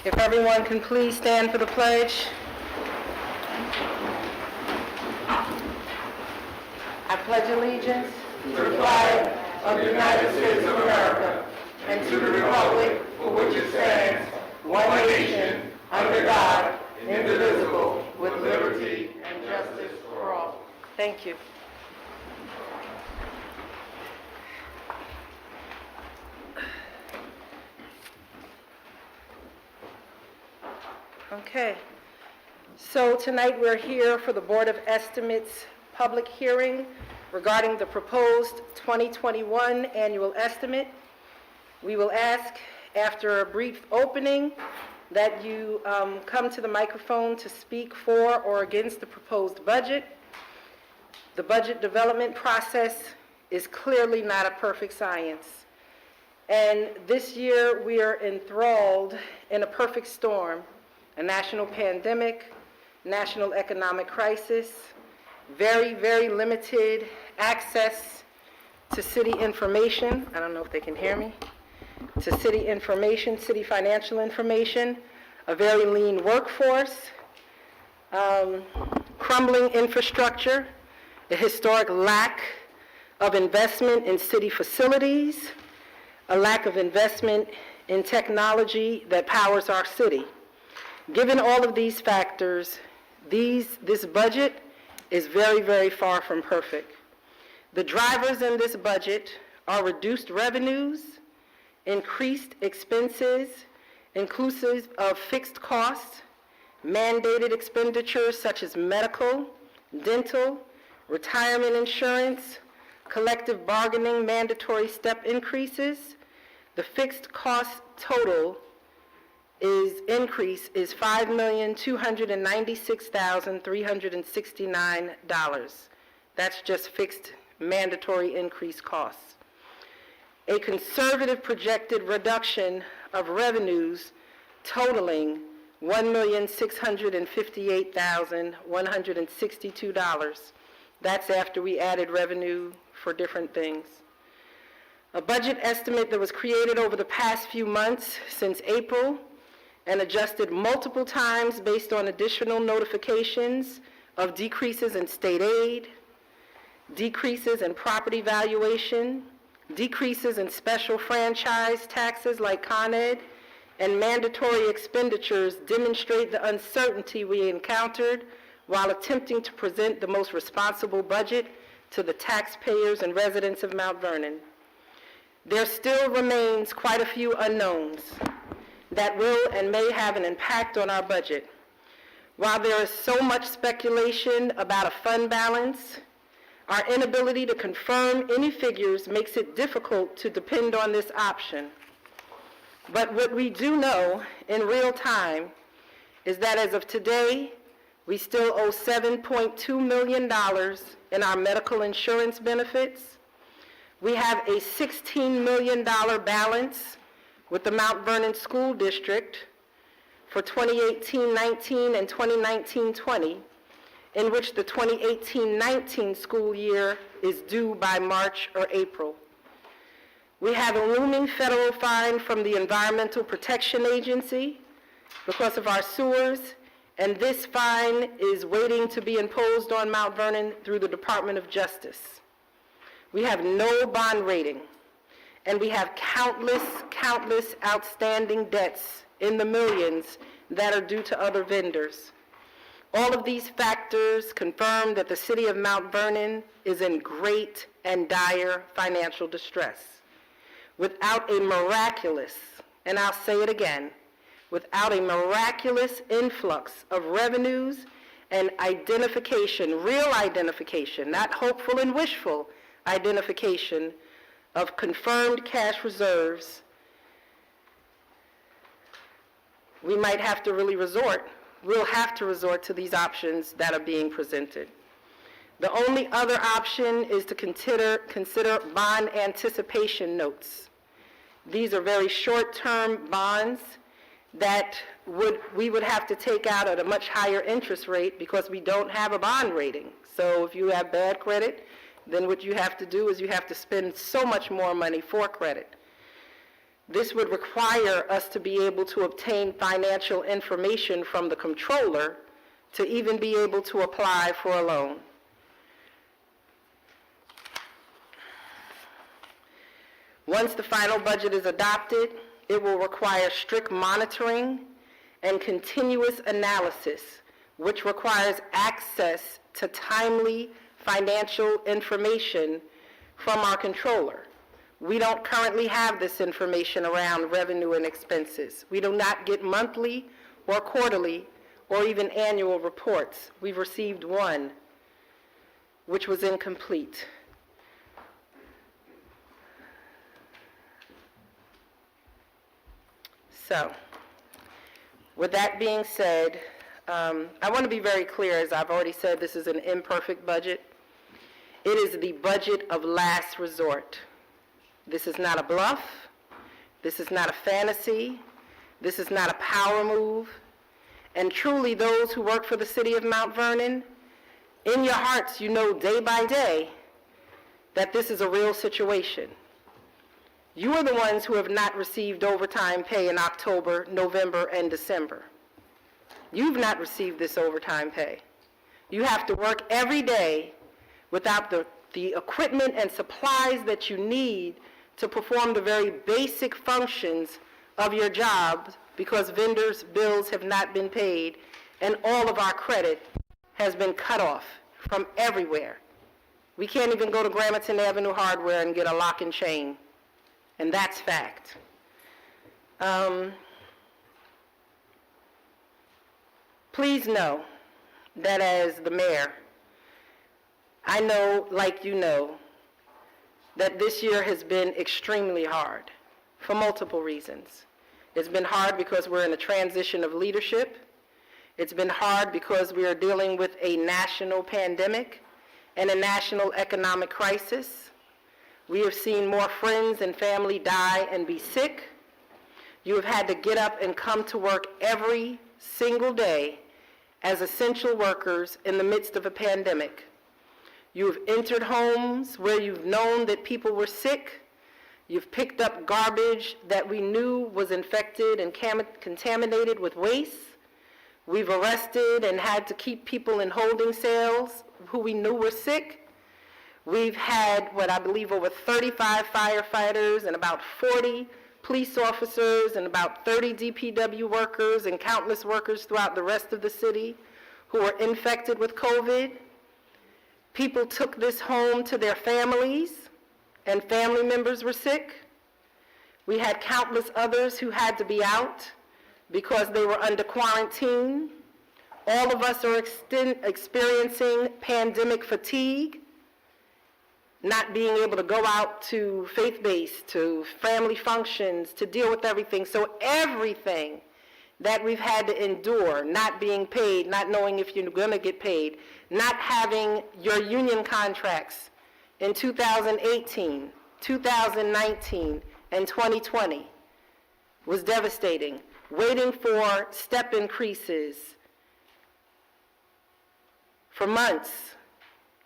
If everyone can please stand for the pledge. I pledge allegiance to the flag of the United States of America and to the republic for which it stands, one nation, under God, indivisible, with liberty and justice for all. Thank you. Okay, so tonight we're here for the Board of Estimates public hearing regarding the proposed 2021 annual estimate. We will ask, after a brief opening, that you come to the microphone to speak for or against the proposed budget. The budget development process is clearly not a perfect science. And this year we are enthralled in a perfect storm. A national pandemic, national economic crisis, very, very limited access to city information. I don't know if they can hear me. To city information, city financial information, a very lean workforce, crumbling infrastructure, a historic lack of investment in city facilities, a lack of investment in technology that powers our city. Given all of these factors, this budget is very, very far from perfect. The drivers in this budget are reduced revenues, increased expenses, inclusive of fixed costs, mandated expenditures such as medical, dental, retirement insurance, collective bargaining mandatory step increases. The fixed cost total increase is $5,296,369. That's just fixed mandatory increase costs. A conservative projected reduction of revenues totaling $1,658,162. That's after we added revenue for different things. A budget estimate that was created over the past few months since April and adjusted multiple times based on additional notifications of decreases in state aid, decreases in property valuation, decreases in special franchise taxes like Con Ed, and mandatory expenditures demonstrate the uncertainty we encountered while attempting to present the most responsible budget to the taxpayers and residents of Mount Vernon. There still remains quite a few unknowns that will and may have an impact on our budget. While there is so much speculation about a fund balance, our inability to confirm any figures makes it difficult to depend on this option. But what we do know in real time is that as of today, we still owe $7.2 million in our medical insurance benefits. We have a $16 million balance with the Mount Vernon School District for 2018-19 and 2019-20, in which the 2018-19 school year is due by March or April. We have a looming federal fine from the Environmental Protection Agency because of our sewers, and this fine is waiting to be imposed on Mount Vernon through the Department of Justice. We have no bond rating, and we have countless outstanding debts in the millions that are due to other vendors. All of these factors confirm that the city of Mount Vernon is in great and dire financial distress. Without a miraculous, and I'll say it again, without a miraculous influx of revenues and identification, real identification, not hopeful and wishful identification of confirmed cash reserves, we'll have to resort to these options that are being presented. The only other option is to consider bond anticipation notes. These are very short-term bonds that we would have to take out at a much higher interest rate because we don't have a bond rating. So if you have bad credit, then what you have to do is you have to spend so much more money for credit. This would require us to be able to obtain financial information from the controller to even be able to apply for a loan. Once the final budget is adopted, it will require strict monitoring and continuous analysis, which requires access to timely financial information from our controller. We don't currently have this information around revenue and expenses. We do not get monthly or quarterly or even annual reports. We've received one, which was incomplete. So, with that being said, I want to be very clear, as I've already said, this is an imperfect budget. It is the budget of last resort. This is not a bluff. This is not a fantasy. This is not a power move. And truly, those who work for the city of Mount Vernon, in your hearts, you know day by day that this is a real situation. You are the ones who have not received overtime pay in October, November, and December. You've not received this overtime pay. You have to work every day without the equipment and supplies that you need to perform the very basic functions of your job because vendors' bills have not been paid and all of our credit has been cut off from everywhere. We can't even go to Gramerton Avenue Hardware and get a lock and chain, and that's fact. Please know that as the mayor, I know, like you know, that this year has been extremely hard for multiple reasons. It's been hard because we're in a transition of leadership. It's been hard because we are dealing with a national pandemic and a national economic crisis. We have seen more friends and family die and be sick. You have had to get up and come to work every single day as essential workers in the midst of a pandemic. You have entered homes where you've known that people were sick. You've picked up garbage that we knew was infected and contaminated with waste. We've arrested and had to keep people in holding cells who we knew were sick. We've had, I believe over 35 firefighters and about 40 police officers and about 30 DPW workers and countless workers throughout the rest of the city who were infected with COVID. People took this home to their families, and family members were sick. We had countless others who had to be out because they were under quarantine. All of us are experiencing pandemic fatigue, not being able to go out to faith-based, to family functions, to deal with everything. So everything that we've had to endure, not being paid, not knowing if you're going to get paid, not having your union contracts in 2018, 2019, and 2020 was devastating. Waiting for step increases for months.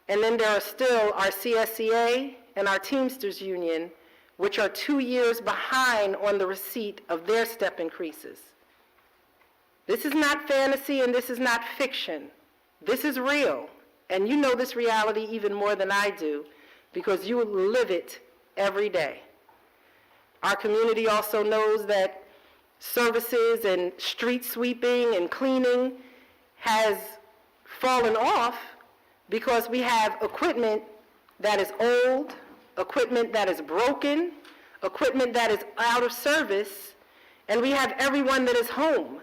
And then there are still our CSEA and our Teamsters Union, which are 2 years behind on the receipt of their step increases. This is not fantasy and this is not fiction. This is real. And you know this reality even more than I do because you live it every day. Our community also knows that services and street sweeping and cleaning has fallen off because we have equipment that is old, equipment that is broken, equipment that is out of service, and we have everyone that is home.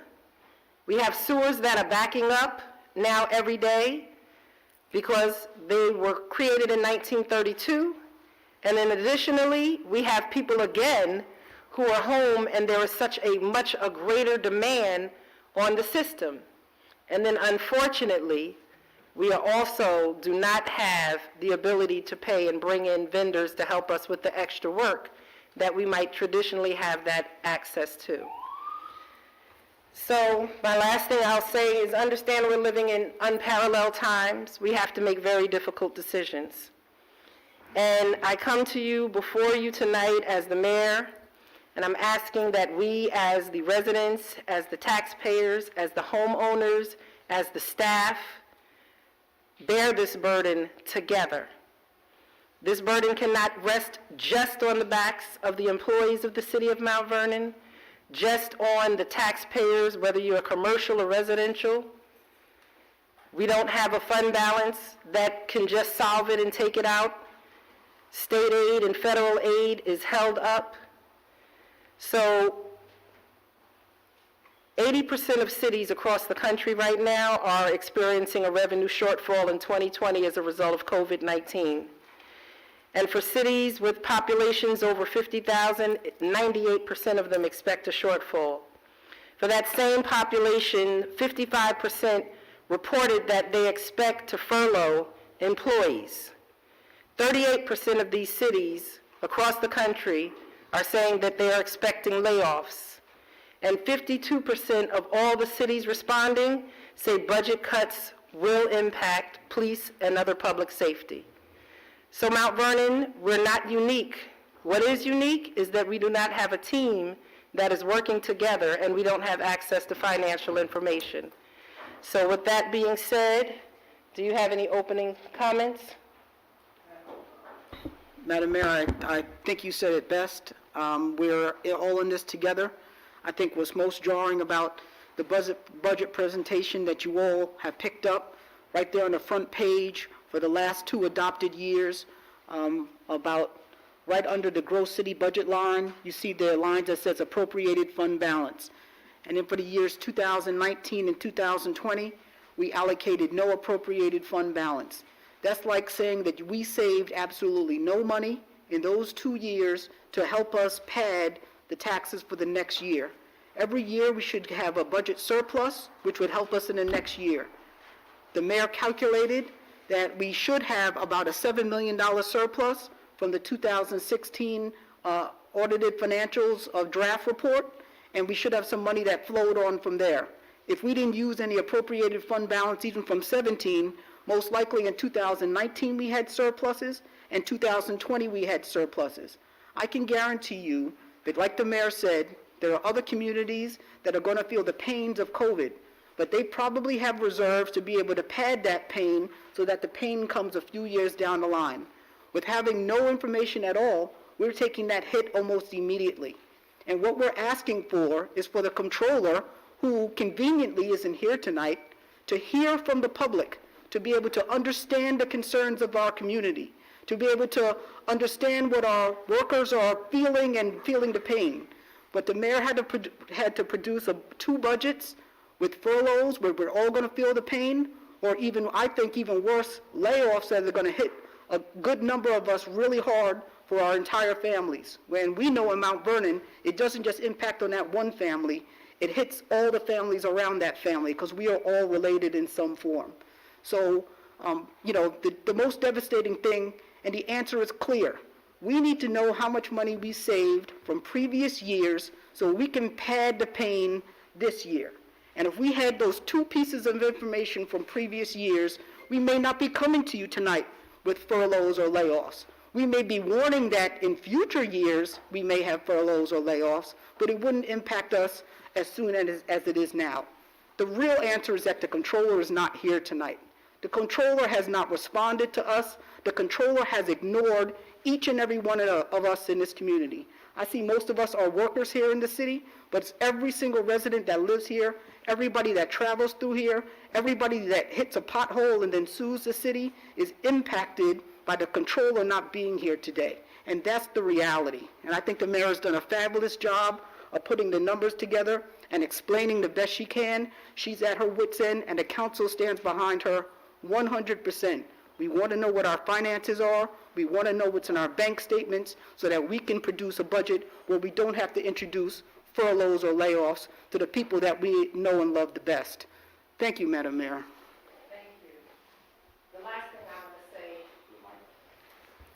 We have sewers that are backing up now every day because they were created in 1932. And then additionally, we have people again who are home and there is such a much greater demand on the system. And then unfortunately, we are also do not have the ability to pay and bring in vendors to help us with the extra work that we might traditionally have that access to. So my last thing I'll say is understand we're living in unparalleled times. We have to make very difficult decisions. And I come to you before you tonight as the mayor And I'm asking that we, as the residents, as the taxpayers, as the homeowners, as the staff, bear this burden together. This burden cannot rest just on the backs of the employees of the city of Mount Vernon, just on the taxpayers, whether you're commercial or residential. We don't have a fund balance that can just solve it and take it out. State aid and federal aid is held up. So 80% of cities across the country right now are experiencing a revenue shortfall in 2020 as a result of COVID-19. And for cities with populations over 50,000, 98% of them expect a shortfall. For that same population, 55% reported that they expect to furlough employees. 38% of these cities across the country are saying that they are expecting layoffs. And 52% of all the cities responding say budget cuts will impact police and other public safety. So Mount Vernon, we're not unique. What is unique is that we do not have a team that is working together and we don't have access to financial information. So with that being said, do you have any opening comments? Madam Mayor, I think you said it best. We're all in this together. I think what's most jarring about the budget presentation that you all have picked up right there on the front page for the last 2 adopted years, about right under the gross city budget line, you see the lines that says appropriated fund balance. And then for the years 2019 and 2020, we allocated no appropriated fund balance. That's like saying that we saved absolutely no money in those 2 years to help us pad the taxes for the next year. Every year we should have a budget surplus, which would help us in the next year. The mayor calculated that we should have about a $7 million surplus from the 2016 audited financials of draft report, and we should have some money that flowed on from there. If we didn't use any appropriated fund balance even from 17, most likely in 2019 we had surpluses, and 2020 we had surpluses. I can guarantee you that, like the mayor said, there are other communities that are going to feel the pains of COVID, but they probably have reserves to be able to pad that pain so that the pain comes a few years down the line. With having no information at all, we're taking that hit almost immediately. And what we're asking for is for the comptroller, who conveniently isn't here tonight, to hear from the public, to be able to understand the concerns of our community, to be able to understand what our workers are feeling and feeling the pain. But the mayor had to produce 2 budgets with furloughs where we're all going to feel the pain, or even, I think even worse, layoffs that are going to hit a good number of us really hard for our entire families. When we know in Mount Vernon, it doesn't just impact on that one family, it hits all the families around that family because we are all related in some form. So, the most devastating thing, and the answer is clear. We need to know how much money we saved from previous years so we can pad the pain this year. And if we had those 2 pieces of information from previous years, we may not be coming to you tonight with furloughs or layoffs. We may be warning that in future years we may have furloughs or layoffs, but it wouldn't impact us as soon as it is now. The real answer is that the comptroller is not here tonight. The comptroller has not responded to us. The comptroller has ignored each and every one of us in this community. I see most of us are workers here in the city, but it's every single resident that lives here, everybody that travels through here, everybody that hits a pothole and then sues the city is impacted by the comptroller not being here today. And that's the reality. And I think the mayor has done a fabulous job of putting the numbers together and explaining the best she can. She's at her wit's end, and the council stands behind her 100%. We want to know what our finances are. We want to know what's in our bank statements so that we can produce a budget where we don't have to introduce furloughs or layoffs to the people that we know and love the best. Thank you, Madam Mayor. Thank you.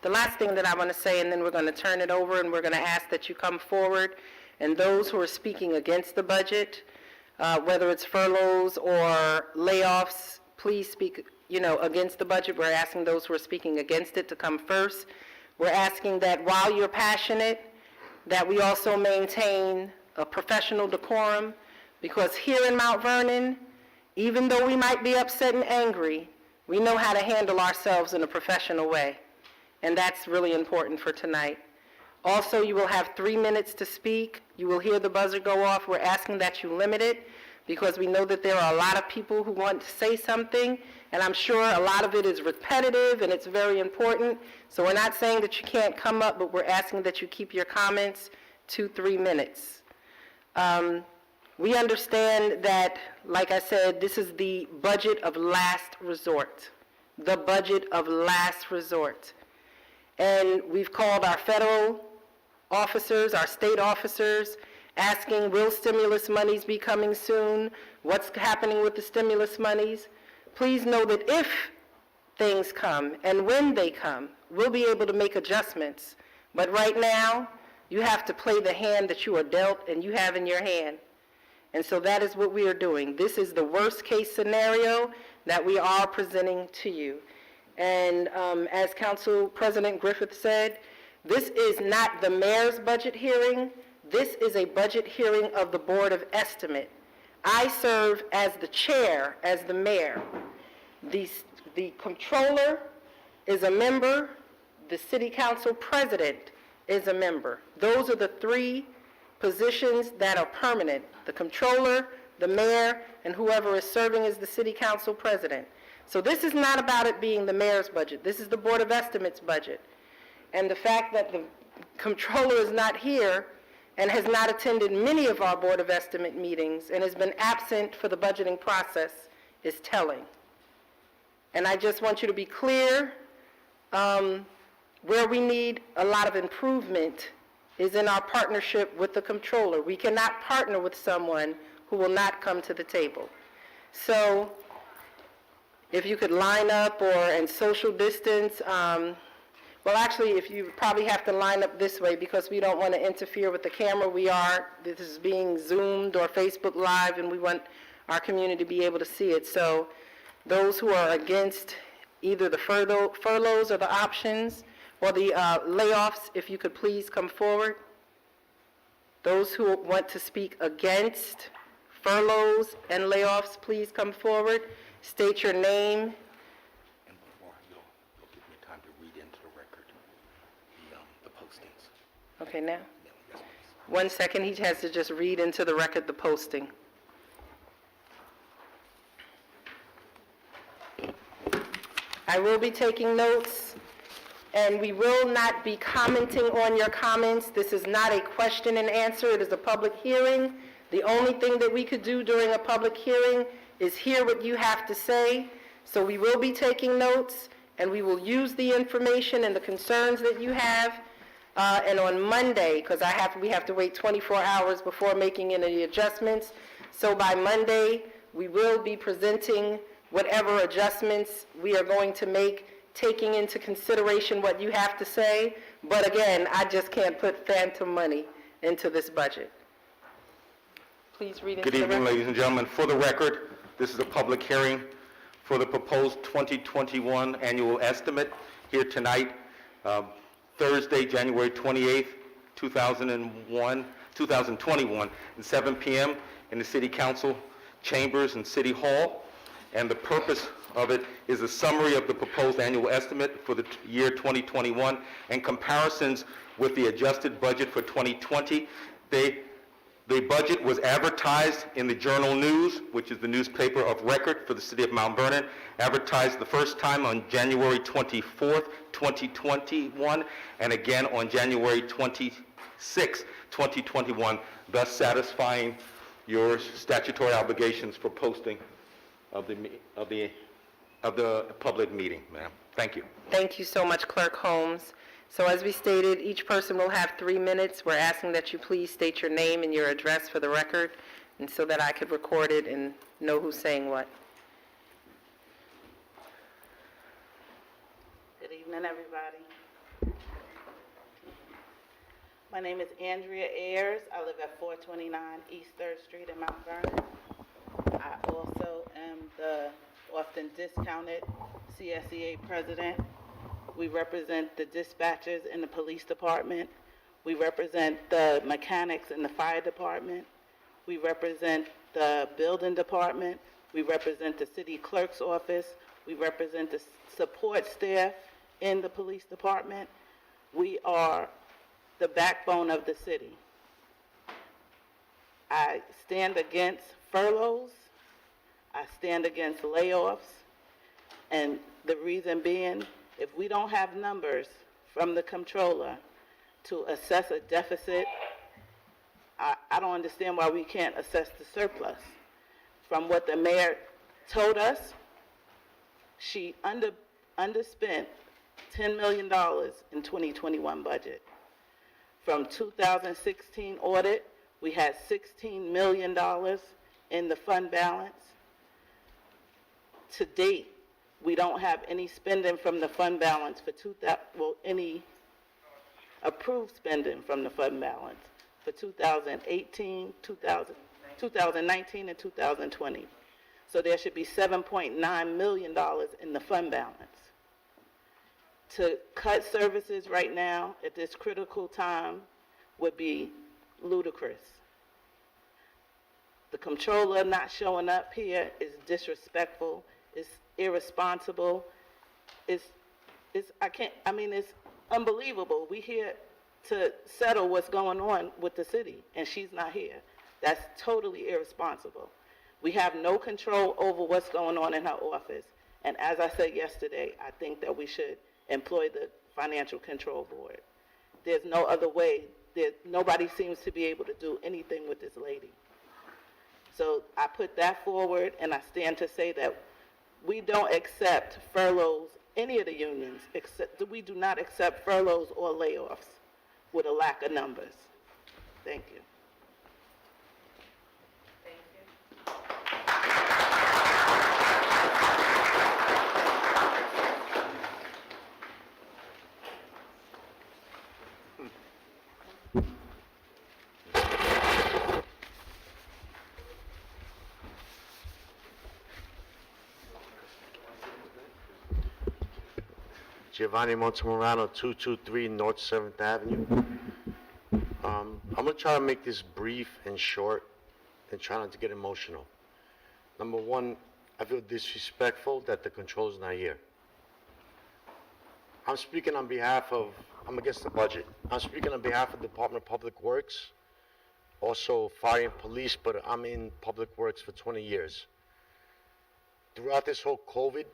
The last thing that I want to say, and then we're going to turn it over and we're going to ask that you come forward, and those who are speaking against the budget, whether it's furloughs or layoffs, please speak against the budget. We're asking those who are speaking against it to come first. We're asking that while you're passionate, that we also maintain a professional decorum, because here in Mount Vernon, even though we might be upset and angry, we know how to handle ourselves in a professional way, and that's really important for tonight. Also, you will have 3 minutes to speak. You will hear the buzzer go off. We're asking that you limit it, because we know that there are a lot of people who want to say something, and I'm sure a lot of it is repetitive and it's very important. So we're not saying that you can't come up, but we're asking that you keep your comments to 3 minutes. We understand that, like I said, this is the budget of last resort, the budget of last resort. And we've called our federal officers, our state officers, asking, will stimulus monies be coming soon? What's happening with the stimulus monies? Please know that if things come and when they come, we'll be able to make adjustments. But right now, you have to play the hand that you are dealt and you have in your hand. And so that is what we are doing. This is the worst-case scenario that we are presenting to you. And as Council President Griffith said, this is not the mayor's budget hearing. This is a budget hearing of the Board of Estimate. I serve as the chair, as the mayor. The controller is a member. The city council president is a member. Those are the 3 positions that are permanent: the controller, the mayor, and whoever is serving as the city council president. So this is not about it being the mayor's budget. This is the Board of Estimate's budget. And the fact that the controller is not here and has not attended many of our Board of Estimate meetings and has been absent for the budgeting process is telling. And I just want you to be clear, where we need a lot of improvement is in our partnership with the controller. We cannot partner with someone who will not come to the table. So if you could line up and social distance, well, actually, if you probably have to line up this way, because we don't want to interfere with the camera. This is being Zoomed or Facebook Live, and we want our community to be able to see it. So those who are against either the furloughs or the options or the layoffs, if you could please come forward. Those who want to speak against furloughs and layoffs, please come forward. State your name. And before you'll give me time to read into the record the postings. Okay, now? Yes, please. 1 second, he has to just read into the record the posting. I will be taking notes, and we will not be commenting on your comments. This is not a question and answer. It is a public hearing. The only thing that we could do during a public hearing is hear what you have to say. So we will be taking notes, and we will use the information and the concerns that you have. And on Monday, because we have to wait 24 hours before making any adjustments. So by Monday, we will be presenting whatever adjustments we are going to make, taking into consideration what you have to say. But again, I just can't put phantom money into this budget. Please read into Good the evening, record. ladies and gentlemen. For the record, this is a public hearing for the proposed 2021 annual estimate here tonight, Thursday, January 28th, 2021, at 7 p.m. in the City Council chambers and City Hall. And the purpose of it is a summary of the proposed annual estimate for the year 2021 and comparisons with the adjusted budget for 2020. The budget was advertised in the Journal News, which is the newspaper of record for the city of Mount Vernon, advertised the first time on January 24th, 2021, and again on January 26th, 2021, thus satisfying your statutory obligations for posting of the public meeting, ma'am. Thank you. Thank you so much, Clerk Holmes. So as we stated, each person will have 3 minutes. We're asking that you please state your name and your address for the record, and so that I could record it and know who's saying what. Good evening, everybody. My name is Andrea Ayers. I live at 429 East 3rd Street in Mount Vernon. I also am the often discounted CSEA president. We represent the dispatchers in the police department. We represent the mechanics in the fire department. We represent the building department. We represent the city clerk's office. We represent the support staff in the police department. We are the backbone of the city. I stand against furloughs. I stand against layoffs. And the reason being, if we don't have numbers from the comptroller to assess a deficit, I don't understand why we can't assess the surplus. From what the mayor told us, she underspent $10 million in 2021 budget. From 2016 audit, we had $16 million in the fund balance. To date, we don't have any spending from the fund balance for any approved spending from the fund balance for 2018, 2019, and 2020. So there should be $7.9 million in the fund balance. To cut services right now at this critical time would be ludicrous. The comptroller not showing up here is disrespectful, it's irresponsible, it's unbelievable. We here to settle what's going on with the city, and she's not here. That's totally irresponsible. We have no control over what's going on in her office, and as I said yesterday, I think that we should employ the Financial Control Board. There's no other way. Nobody seems to be able to do anything with this lady. So I put that forward, and I stand to say that we don't accept furloughs, any of the unions, we do not accept furloughs or layoffs with a lack of numbers. Thank you. Giovanni Montemorano, 223 North 7th Avenue. I'm going to try to make this brief and short and try not to get emotional. Number one, I feel disrespectful that the control's not here. I'm speaking on behalf of, I'm against the budget. I'm speaking on behalf of the Department of Public Works, also fire and police, but I'm in public works for 20 years. Throughout this whole COVID,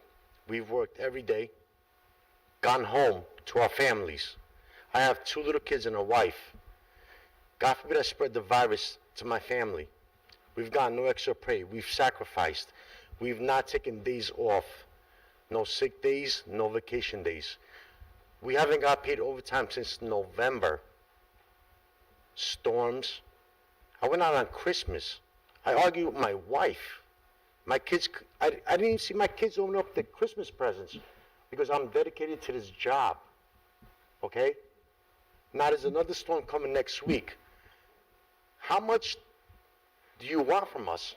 we've worked every day, gone home to our families. I have 2 little kids and a wife. God forbid I spread the virus to my family. We've gotten no extra pay. We've sacrificed. We've not taken days off. No sick days, no vacation days. We haven't got paid overtime since November. Storms. I went out on Christmas. I argued with my wife. My kids, I didn't even see my kids open up their Christmas presents because I'm dedicated to this job. Okay? Now there's another storm coming next week. How much do you want from us?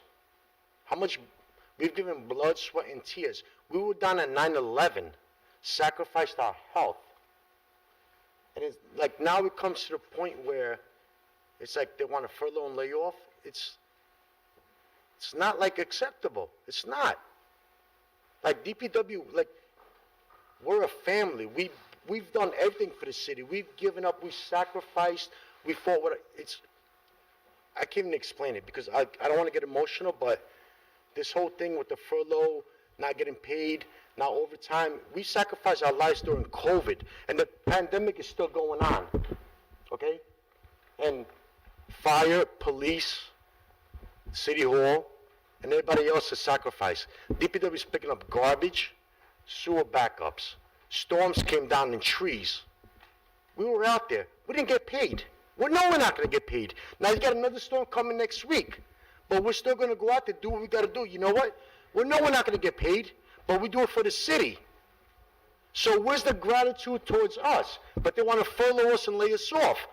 How much? We've given blood, sweat, and tears. We were down at 9/11, sacrificed our health. And it's like now it comes to the point where it's like they want to furlough and lay off. It's not like acceptable. It's not. Like DPW, like we're a family. We've done everything for the city. We've given up. We sacrificed. We fought. I can't even explain it because I don't want to get emotional, but this whole thing with the furlough, not getting paid, not overtime, we sacrificed our lives during COVID, and the pandemic is still going on, okay? And fire, police, city hall, and everybody else is sacrificed. DPW is picking up garbage, sewer backups. Storms came down in trees. We were out there. We didn't get paid. We're not going to get paid. Now, you got another storm coming next week. But we're still going to go out there, do what we got to do. You know what? We're not going to get paid, but we do it for the city. So where's the gratitude towards us? But they want to furlough us and lay us off.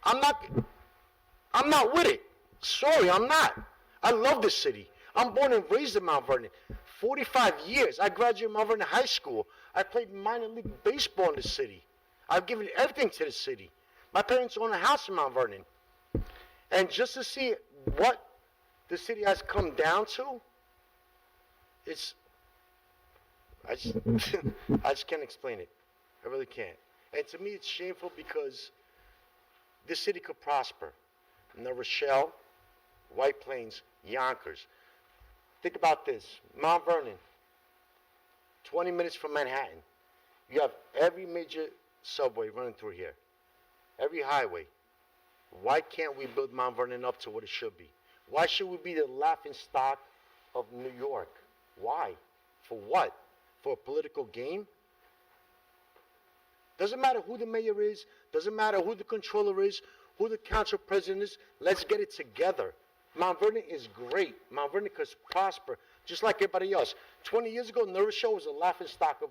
I'm not with it. Sorry, I'm not. I love this city. I'm born and raised in Mount Vernon. 45 years. I graduated Mount Vernon High School. I played minor league baseball in the city. I've given everything to the city. My parents own a house in Mount Vernon. And just to see what the city has come down to, it's, I just, I just can't explain it. I really can't. And to me, it's shameful because this city could prosper. New Rochelle, White Plains, Yonkers. Think about this. Mount Vernon, 20 minutes from Manhattan. You have every major subway running through here, every highway. Why can't we build Mount Vernon up to what it should be? Why should we be the laughing stock of New York? Why? For what? For a political game? Doesn't matter who the mayor is, doesn't matter who the controller is, who the council president is, let's get it together. Mount Vernon is great. Mount Vernon could prosper just like everybody else. 20 years ago, New Rochelle was a laughing stock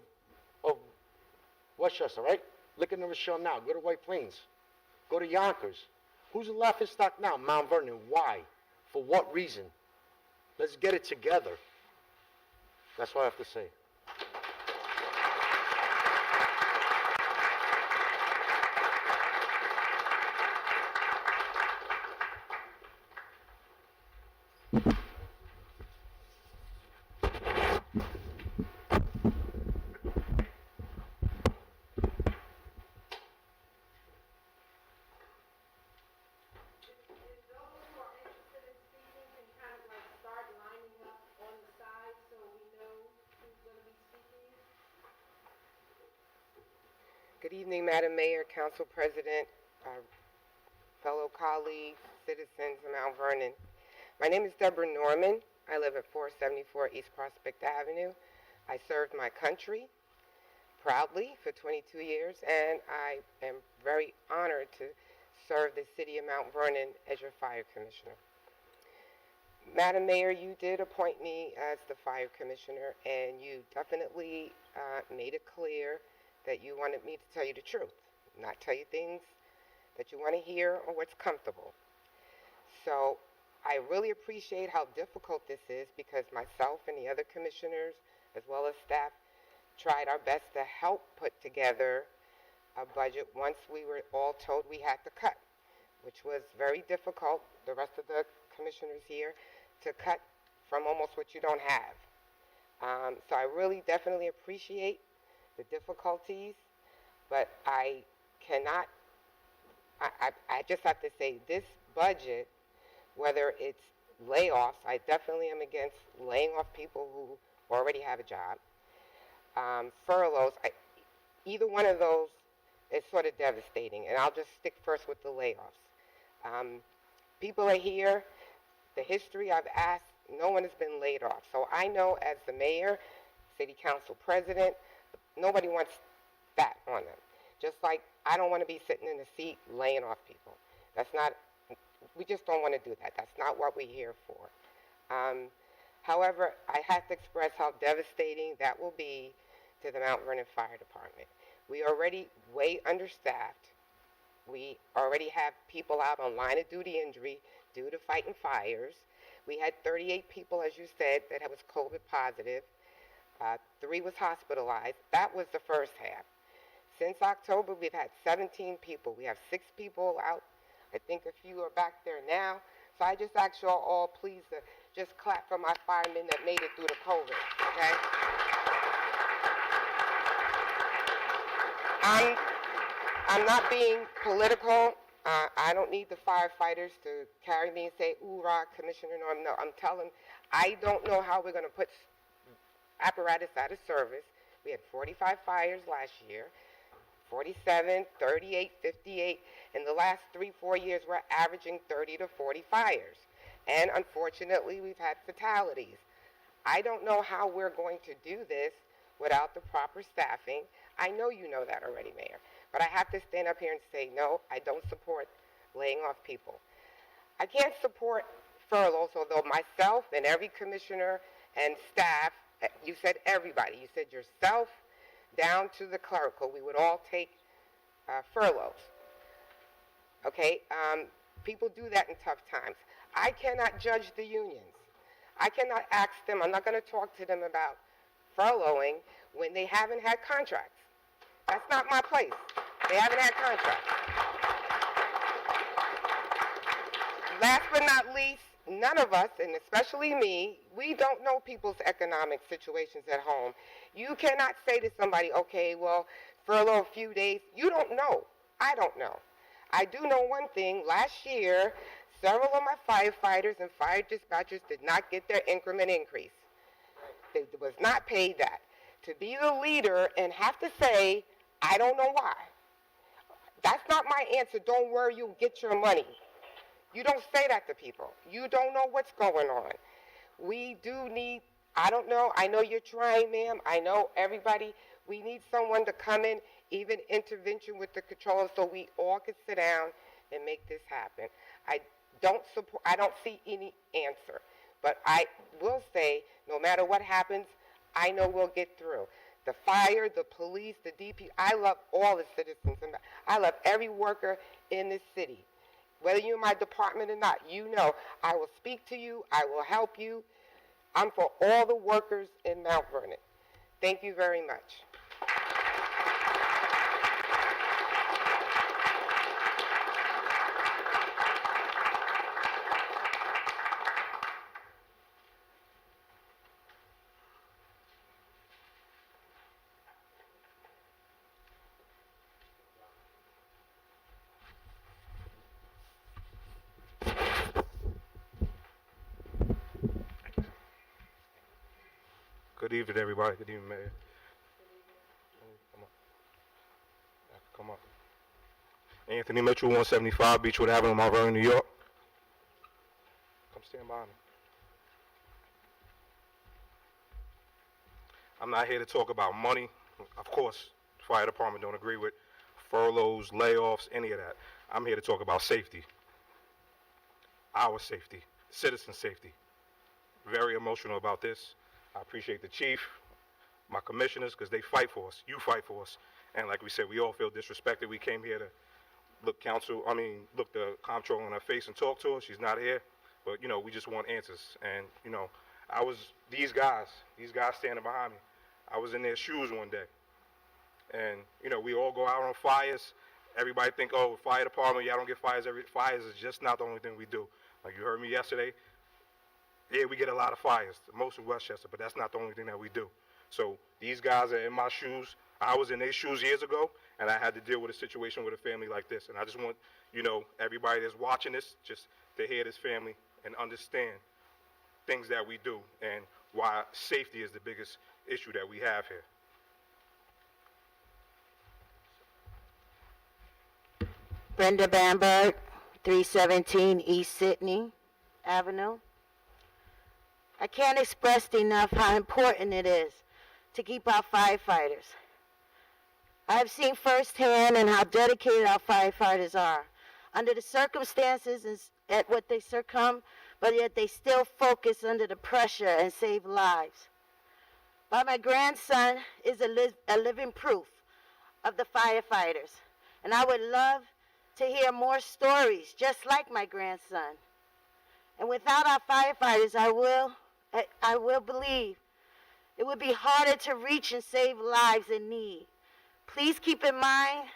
of Westchester, right? Look at New Rochelle now. Go to White Plains. Go to Yonkers. Who's the laughing stock now? Mount Vernon. Why? For what reason? Let's get it together. That's what I have to say. Good evening, Madam Mayor, Council President, fellow colleagues, citizens of Mount Vernon. My name is Deborah Norman. I live at 474 East Prospect Avenue. I served my country proudly for 22 years, and I am very honored to serve the city of Mount Vernon as your fire commissioner. Madam Mayor, you did appoint me as the fire commissioner, and you definitely made it clear that you wanted me to tell you the truth, not tell you things that you want to hear or what's comfortable. So I really appreciate how difficult this is because myself and the other commissioners, as well as staff, tried our best to help put together a budget once we were all told we had to cut, which was very difficult, the rest of the commissioners here, to cut from almost what you don't have. So I really definitely appreciate the difficulties, but I cannot, I just have to say this budget, whether it's layoffs, I definitely am against laying off people who already have a job. Furloughs, either one of those is sort of devastating, and I'll just stick first with the layoffs. People are here, the history I've asked, no one has been laid off. So I know as the mayor, city council president, nobody wants that on them. Just like I don't want to be sitting in the seat laying off people. That's not, we just don't want to do that. That's not what we're here for. However, I have to express how devastating that will be to the Mount Vernon Fire Department. We are already way understaffed. We already have people out on line of duty injury due to fighting fires. We had 38 people, as you said, that was COVID positive. 3 was hospitalized. That was the first half. Since October, we've had 17 people. We have 6 people out. I think a few are back there now. So I just ask you all please to just clap for my firemen that made it through the COVID, okay? I'm not being political. I don't need the firefighters to carry me and say, "Hoorah, Commissioner Norm." No, I'm telling, I don't know how we're going to put apparatus out of service. We had 45 fires last year, 47, 38, 58. In the last 3-4 years, we're averaging 30 to 40 fires. And unfortunately, we've had fatalities. I don't know how we're going to do this without the proper staffing. I know you know that already, Mayor. But I have to stand up here and say, no, I don't support laying off people. I can't support furloughs, although myself and every commissioner and staff, you said everybody, you said yourself down to the clerical, we would all take furloughs. Okay, people do that in tough times. I cannot judge the unions. I cannot ask them, I'm not going to talk to them about furloughing when they haven't had contracts. That's not my place. They haven't had contracts. last but not least, none of us, and especially me, we don't know people's economic situations at home. You cannot say to somebody, okay, well, furlough a few days. You don't know. I don't know. I do know one thing. Last year, several of my firefighters and fire dispatchers did not get their increment increase. They was not paid that. To be the leader and have to say, I don't know why. That's not my answer. Don't worry, you'll get your money. You don't say that to people. You don't know what's going on. We do need, I don't know, I know you're trying, ma'am. I know everybody. We need someone to come in, even intervention with the controller, so we all can sit down and make this happen. I don't see any answer. But I will say, no matter what happens, I know we'll get through. The fire, the police, the DP, I love all the citizens. And I love every worker in this city. Whether you're in my department or not, you know, I will speak to you, I will help you. I'm for all the workers in Mount Vernon. Thank you very much. Good evening, everybody. Good evening, Mayor. Come up. Anthony Mitchell, 175 Beechwood Avenue, Mount Vernon, New York. Come stand by me. I'm not here to talk about money. Of course, the fire department don't agree with furloughs, layoffs, any of that. I'm here to talk about safety. Our safety, citizen safety. Very emotional about this. I appreciate the chief, my commissioners, because they fight for us. You fight for us. And like we said, we all feel disrespected. We came here to look the comptroller in her face and talk to her. She's not here. But, you know, we just want answers. And, you know, these guys standing behind me, I was in their shoes one day. And, you know, we all go out on fires. Everybody think, oh, fire department, y'all don't get fires. Fires is just not the only thing we do. Like you heard me yesterday. Yeah, we get a lot of fires, most of Westchester, but that's not the only thing that we do. So these guys are in my shoes. I was in their shoes years ago, and I had to deal with a situation with a family like this. And I just want, you know, everybody that's watching this just to hear this family and understand things that we do and why safety is the biggest issue that we have here. Brenda Bamberg, 317 East Sydney Avenue. I can't express enough how important it is to keep our firefighters. I've seen firsthand and how dedicated our firefighters are under the circumstances and at what they succumb, but yet they still focus under the pressure and save lives. But my grandson is a living proof of the firefighters, and I would love to hear more stories just like my grandson. And without our firefighters, I will believe it would be harder to reach and save lives in need. Please keep in mind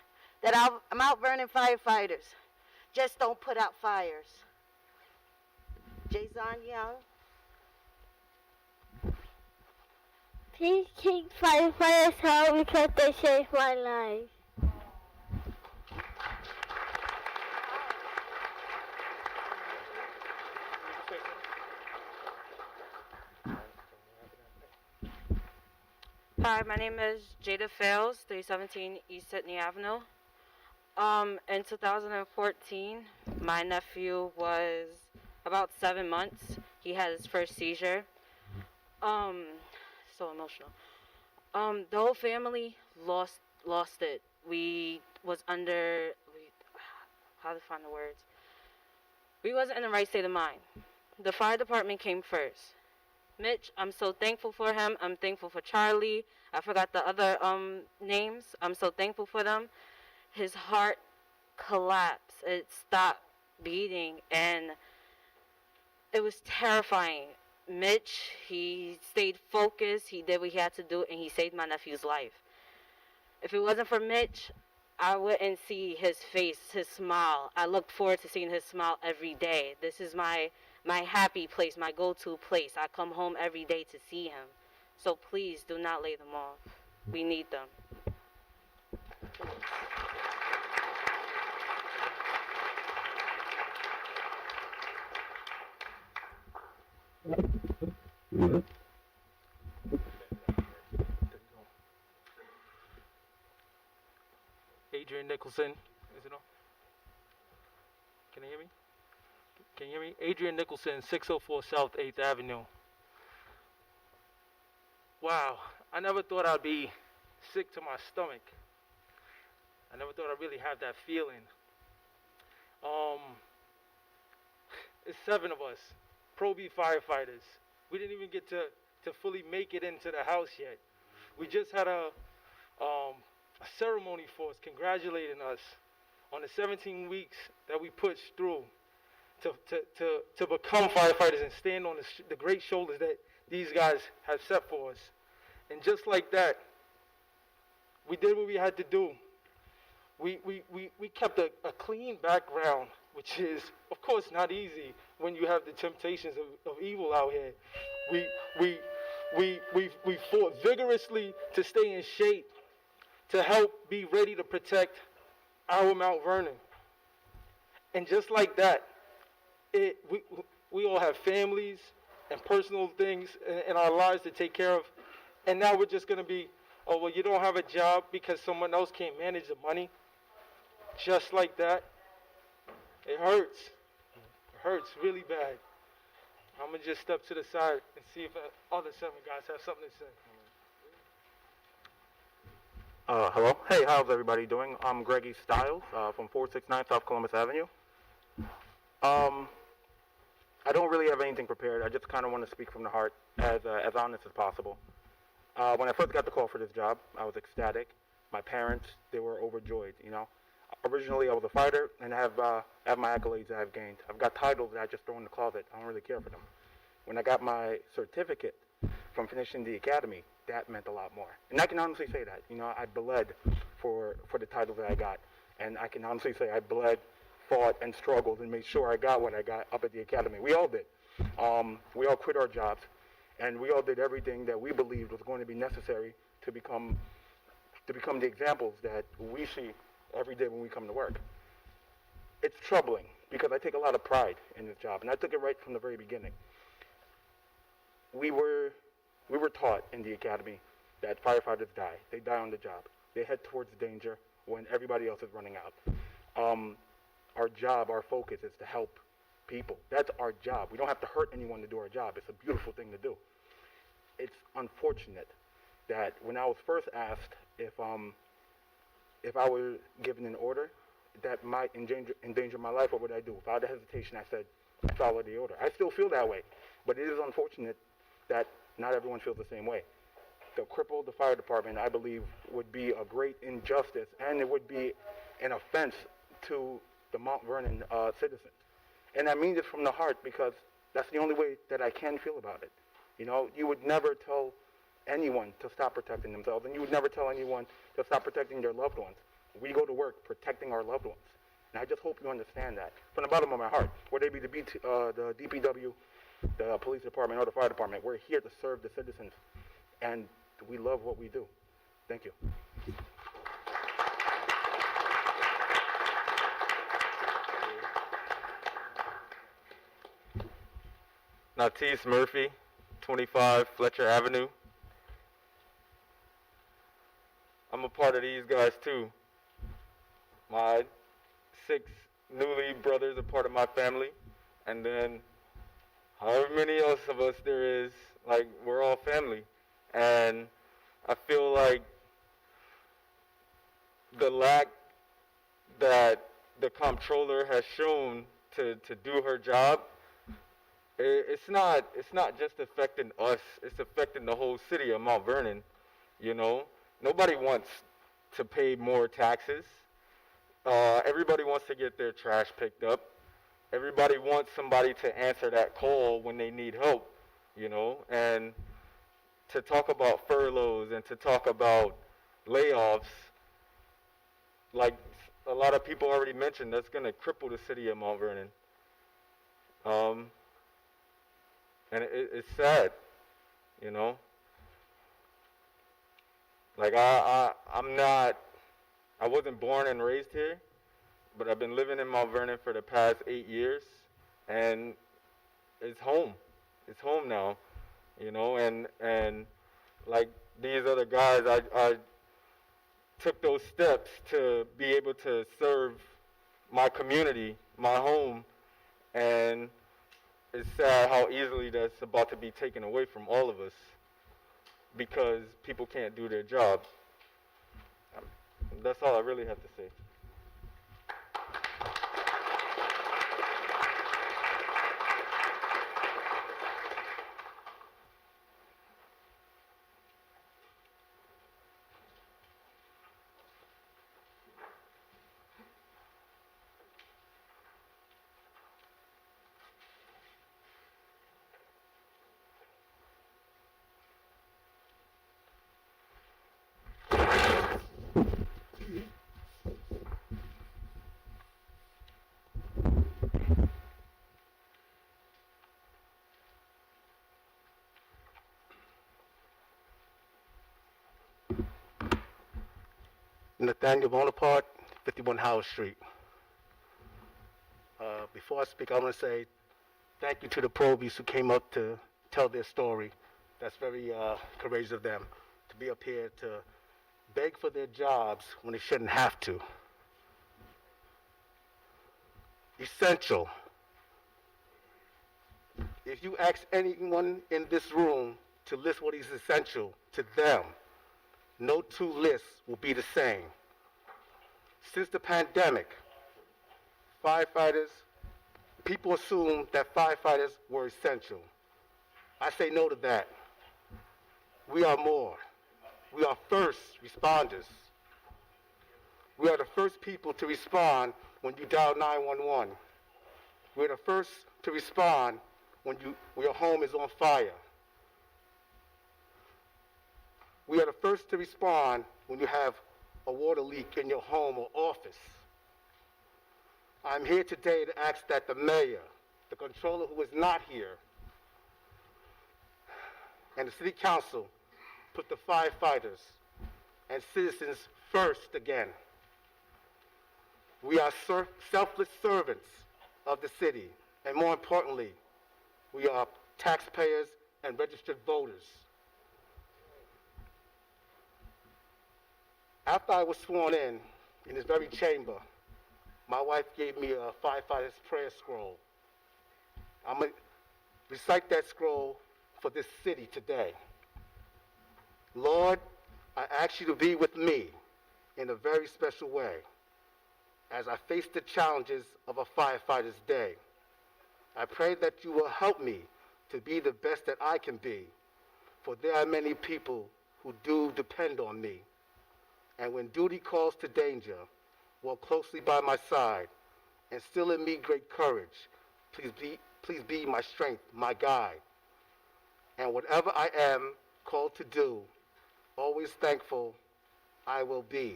that our Mount Vernon firefighters just don't put out fires. Jason Young. Please keep firefighters home because they saved my life. Hi, my name is Jada Fales, 317 East Sydney Avenue. In 2014, my nephew was about 7 months. He had his first seizure. So emotional. The whole family lost it. How to find the words? We wasn't in the right state of mind. The fire department came first. Mitch, I'm so thankful for him. I'm thankful for Charlie. I forgot the other names. I'm so thankful for them. His heart collapsed. It stopped beating, and it was terrifying. Mitch, he stayed focused. He did what he had to do, and he saved my nephew's life. If it wasn't for Mitch, I wouldn't see his face, his smile. I look forward to seeing his smile every day. This is my happy place, my go-to place. I come home every day to see him. So please do not lay them off. We need them. Adrian Nicholson, is it on? Can you hear me? Can you hear me? Adrian Nicholson, 604 South 8th Avenue. Wow, I never thought I'd be sick to my stomach. I never thought I'd really have that feeling. It's 7 of us, Pro B firefighters. We didn't even get to fully make it into the house yet. We just had a ceremony for us, congratulating us on the 17 weeks that we pushed through to become firefighters and stand on the great shoulders that these guys have set for us. And just like that, we did what we had to do. We kept a clean background, which is, of course, not easy when you have the temptations of evil out here. We fought vigorously to stay in shape, to help be ready to protect our Mount Vernon. And just like that, we all have families and personal things in our lives to take care of. And now we're just going to be, oh, well, you don't have a job because someone else can't manage the money. Just like that. It hurts. It hurts really bad. I'm going to just step to the side and see if other 7 guys have something to say. Hello. Hey, how's everybody doing? I'm Greggy Stiles from 469 South Columbus Avenue. I don't really have anything prepared. I just kind of want to speak from the heart, as honest as possible. When I first got the call for this job, I was ecstatic. My parents, they were overjoyed, you know. Originally, I was a fighter, and I have my accolades that I've gained. I've got titles that I just throw in the closet. I don't really care for them. When I got my certificate from finishing the academy, that meant a lot more. And I can honestly say that. You know, I bled for the titles that I got. And I can honestly say I bled, fought, and struggled and made sure I got what I got up at the academy. We all did. We all quit our jobs, and we all did everything that we believed was going to be necessary to become the examples that we see every day when we come to work. It's troubling because I take a lot of pride in this job, and I took it right from the very beginning. We were taught in the academy that firefighters die. They die on the job. They head towards danger when everybody else is running out. Our job, our focus is to help people. That's our job. We don't have to hurt anyone to do our job. It's a beautiful thing to do. It's unfortunate that when I was first asked if I were given an order that might endanger my life, what would I do? Without a hesitation, I said, I follow the order. I still feel that way, but it is unfortunate that not everyone feels the same way. To cripple the fire department, I believe, would be a great injustice, and it would be an offense to the Mount Vernon citizens. And I mean this from the heart because that's the only way that I can feel about it. You know, you would never tell anyone to stop protecting themselves, and you would never tell anyone to stop protecting their loved ones. We go to work protecting our loved ones. And I just hope you understand that from the bottom of my heart. Whether it be the DPW, the police department, or the fire department, we're here to serve the citizens, and we love what we do. Thank you. Natis Murphy, 25 Fletcher Avenue. I'm a part of these guys too. My 6 newly brothers are part of my family, and then however many else of us there is, like, we're all family. And I feel like the lack that the comptroller has shown to do her job, it's not just affecting us, it's affecting the whole city of Mount Vernon, you know. Nobody wants to pay more taxes. Everybody wants to get their trash picked up. Everybody wants somebody to answer that call when they need help, you know. And to talk about furloughs and to talk about layoffs, like a lot of people already mentioned, that's going to cripple the city of Mount Vernon. And it's sad, you know. Like I wasn't born and raised here, but I've been living in Mount Vernon for the past 8 years, and it's home. It's home now, you know. And like these other guys, I took those steps to be able to serve my community, my home, and it's sad how easily that's about to be taken away from all of us because people can't do their job. That's all I really have to say. Nathaniel Bonaparte, 51 Howard Street. Before I speak, I want to say thank you to the Probies who came up to tell their story. That's very courageous of them to be up here to beg for their jobs when they shouldn't have to. Essential. If you ask anyone in this room to list what is essential to them, no two lists will be the same. Since the pandemic, people assumed that firefighters were essential. I say no to that. We are more. We are first responders. We are the first people to respond when you dial 911. We're the first to respond when your home is on fire. We are the first to respond when you have a water leak in your home or office. I'm here today to ask that the mayor, the controller who is not here, and the city council put the firefighters and citizens first again. We are selfless servants of the city, and more importantly, we are taxpayers and registered voters. After I was sworn in this very chamber, my wife gave me a firefighter's prayer scroll. I'm going to recite that scroll for this city today. Lord, I ask you to be with me in a very special way as I face the challenges of a firefighter's day. I pray that you will help me to be the best that I can be, for there are many people who do depend on me. And when duty calls to danger, walk closely by my side, and still in me great courage. Please be my strength, my guide. And whatever I am called to do, always thankful I will be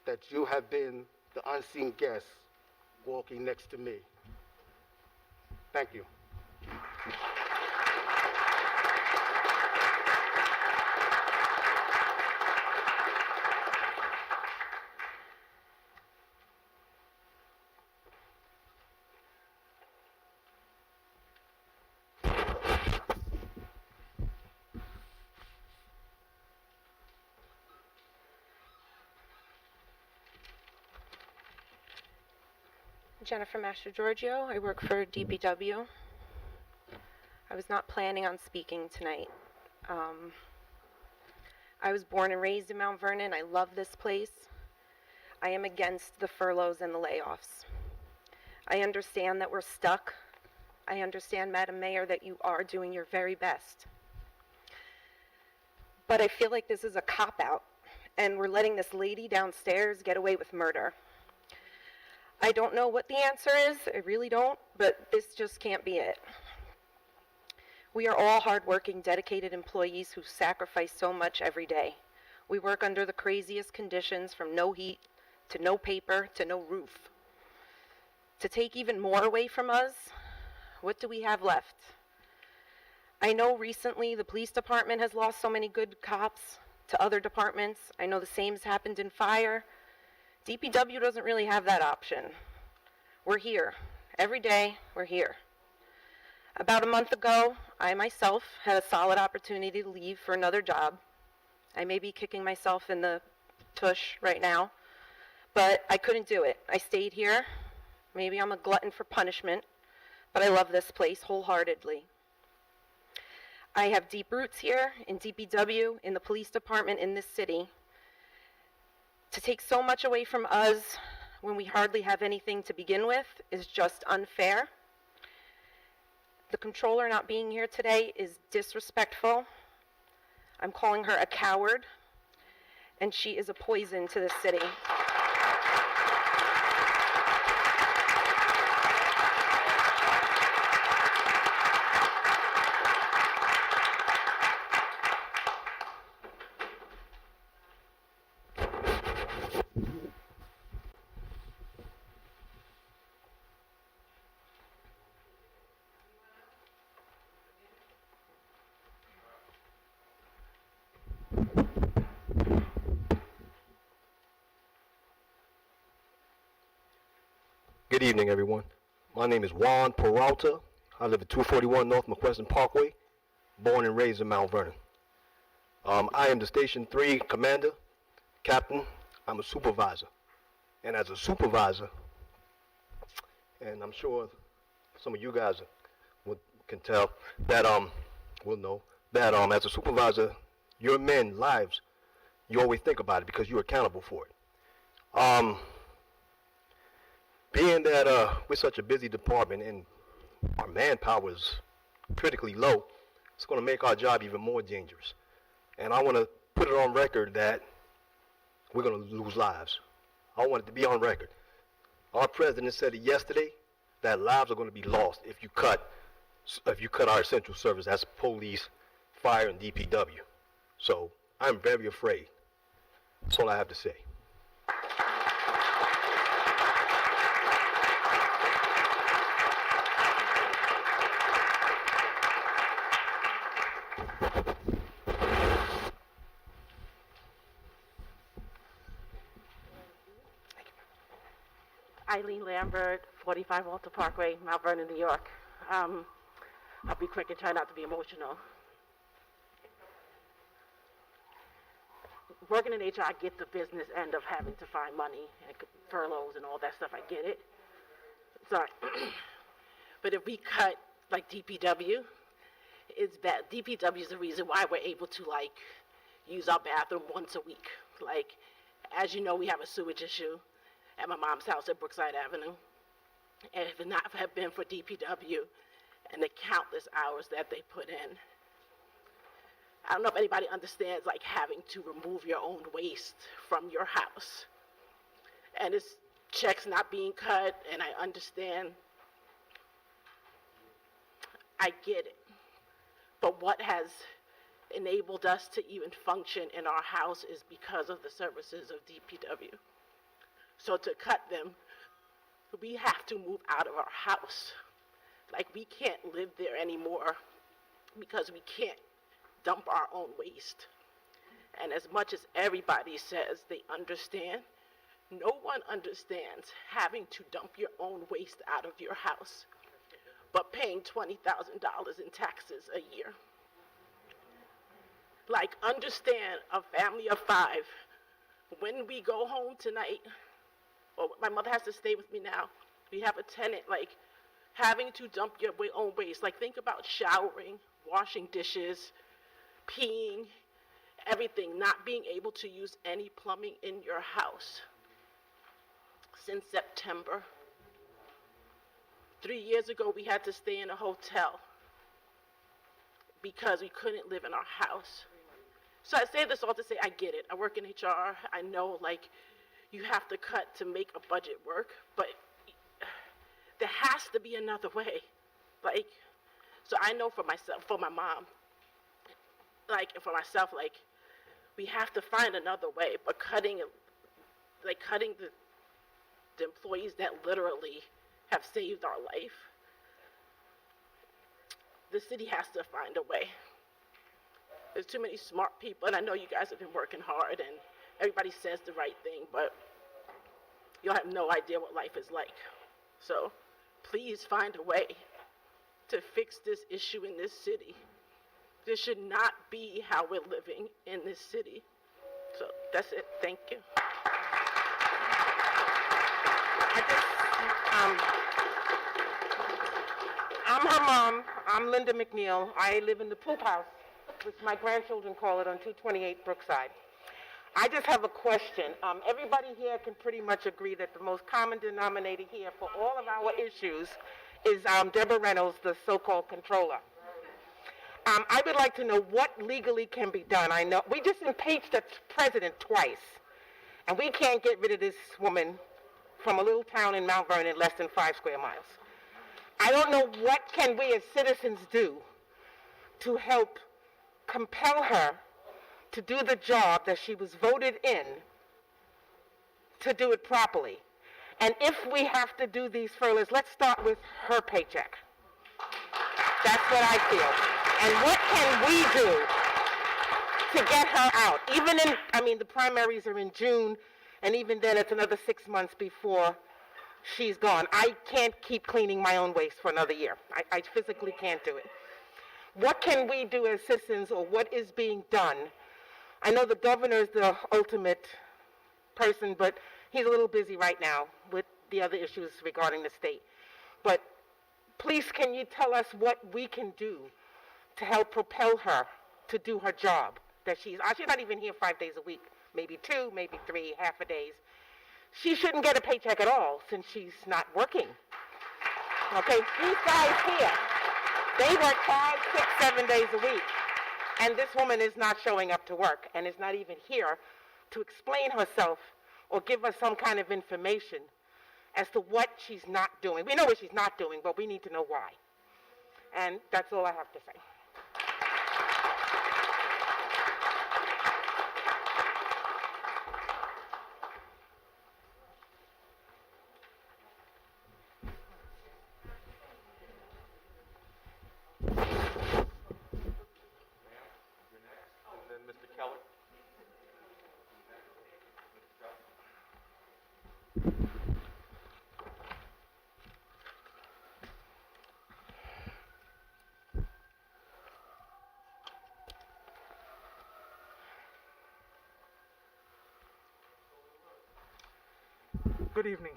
that you have been the unseen guest walking next to me. Thank you. Jennifer Master Giorgio. I work for DPW. I was not planning on speaking tonight. I was born and raised in Mount Vernon. I love this place. I am against the furloughs and the layoffs. I understand that we're stuck. I understand, Madam Mayor, that you are doing your very best. But I feel like this is a cop-out, and we're letting this lady downstairs get away with murder. I don't know what the answer is, I really don't, but this just can't be it. We are all hardworking, dedicated employees who sacrifice so much every day. We work under the craziest conditions, from no heat to no paper, to no roof. To take even more away from us, what do we have left? I know recently the police department has lost so many good cops to other departments. I know the same's happened in fire. DPW doesn't really have that option. We're here. Every day, we're here. About a month ago, I myself had a solid opportunity to leave for another job. I may be kicking myself in the tush right now, but I couldn't do it. I stayed here. Maybe I'm a glutton for punishment, but I love this place wholeheartedly. I have deep roots here in DPW, in the police department in this city. To take so much away from us when we hardly have anything to begin with is just unfair. The controller not being here today is disrespectful. I'm calling her a coward, and she is a poison to this city. Good evening, everyone. My name is Juan Peralta. I live at 241 North McQuestion Parkway, born and raised in Mount Vernon. I am the Station 3 commander, captain. I'm a supervisor. And as a supervisor, and I'm sure some of you guys can tell that, will know, that as a supervisor, your men's lives, you always think about it because you're accountable for it. Being that we're such a busy department and our manpower is critically low, it's going to make our job even more dangerous. And I want to put it on record that we're going to lose lives. I want it to be on record. Our president said it yesterday that lives are going to be lost if you cut our essential service as police, fire, and DPW. So I'm very afraid. That's all I have to say. Eileen Lambert, 45 Walter Parkway, Mount Vernon, New York. I'll be quick and try not to be emotional. Working in HR, I get the business end of having to find money and furloughs and all that stuff. I get it. Sorry. But if we cut, like, DPW, it's bad. DPW is the reason why we're able to, like, use our bathroom once a week. Like, as you know, we have a sewage issue at my mom's house at Brookside Avenue. And if it not have been for DPW and the countless hours that they put in, I don't know if anybody understands, like, having to remove your own waste from your house. And it's checks not being cut, and I understand. I get it. But what has enabled us to even function in our house is because of the services of DPW. So to cut them, we have to move out of our house. Like, we can't live there anymore because we can't dump our own waste. And as much as everybody says they understand, no one understands having to dump your own waste out of your house, but paying $20,000 in taxes a year. Like, understand a family of 5, when we go home tonight, or my mother has to stay with me now, we have a tenant, like, having to dump your own waste. Like, think about showering, washing dishes, peeing, everything, not being able to use any plumbing in your house. Since September. 3 years ago, we had to stay in a hotel because we couldn't live in our house. So I say this all to say I get it. I work in HR. I know, like, you have to cut to make a budget work, but there has to be another way. Like, so I know for myself, for my mom, like, and for myself, like, we have to find another way, but cutting the employees that literally have saved our life. The city has to find a way. There's too many smart people, and I know you guys have been working hard, and everybody says the right thing, but you'll have no idea what life is like. So please find a way to fix this issue in this city. This should not be how we're living in this city. So that's it. Thank you. I'm her mom. I'm Linda McNeil. I live in the poop house, which my grandchildren call it, on 228 Brookside. I just have a question. Everybody here can pretty much agree that the most common denominator here for all of our issues is Deborah Reynolds, the so-called controller. I would like to know what legally can be done. I know we just impeached the president twice, and we can't get rid of this woman from a little town in Mount Vernon, less than 5 square miles. I don't know what can we as citizens do to help compel her to do the job that she was voted in to do it properly. And if we have to do these furloughs, let's start with her paycheck. That's what I feel. And what can we do to get her out? Even in, the primaries are in June, and even then it's another 6 months before she's gone. I can't keep cleaning my own waste for another year. I physically can't do it. What can we do as citizens, or what is being done? I know the governor is the ultimate person, but he's a little busy right now with the other issues regarding the state. But please, can you tell us what we can do to help propel her to do her job? That she's not even here 5 days a week, maybe 2, maybe 3, half a days. She shouldn't get a paycheck at all since she's not working. Okay, these guys here, they work 5, 6, 7 days a week. And this woman is not showing up to work and is not even here to explain herself or give us some kind of information as to what she's not doing. We know what she's not doing, but we need to know why. And that's all I have to say. Good evening.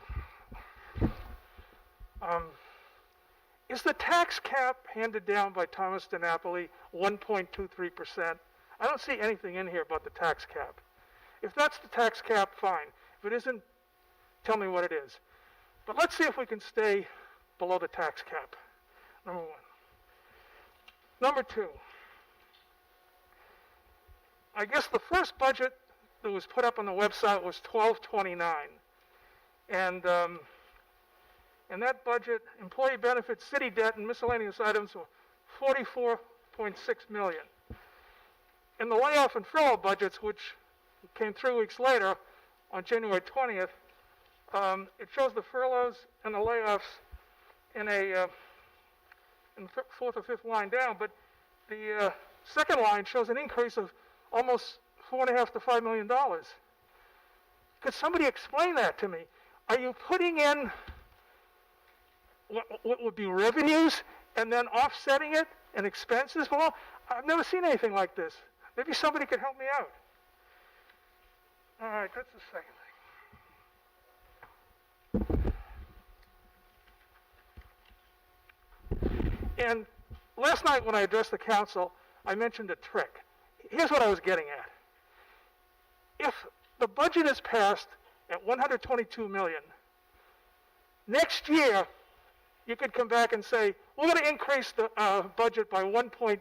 Is the tax cap handed down by Thomas DiNapoli 1.23%? I don't see anything in here about the tax cap. If that's the tax cap, fine. If it isn't, tell me what it is. But let's see if we can stay below the tax cap, number one. Number two, I guess the first budget that was put up on the website was 12/29. And that budget, employee benefits, city debt, and miscellaneous items were $44.6 million. In the layoff and furlough budgets, which came 3 weeks later, on January 20th, it shows the furloughs and the layoffs in the fourth or fifth line down, but the second line shows an increase of almost $4.5 to $5 million. Could somebody explain that to me? Are you putting in what would be revenues and then offsetting it and expenses below? I've never seen anything like this. Maybe somebody could help me out. All right, that's the second thing. And last night when I addressed the council, I mentioned a trick. Here's what I was getting at. If the budget is passed at $122 million, next year you could come back and say, we're going to increase the budget by 1%.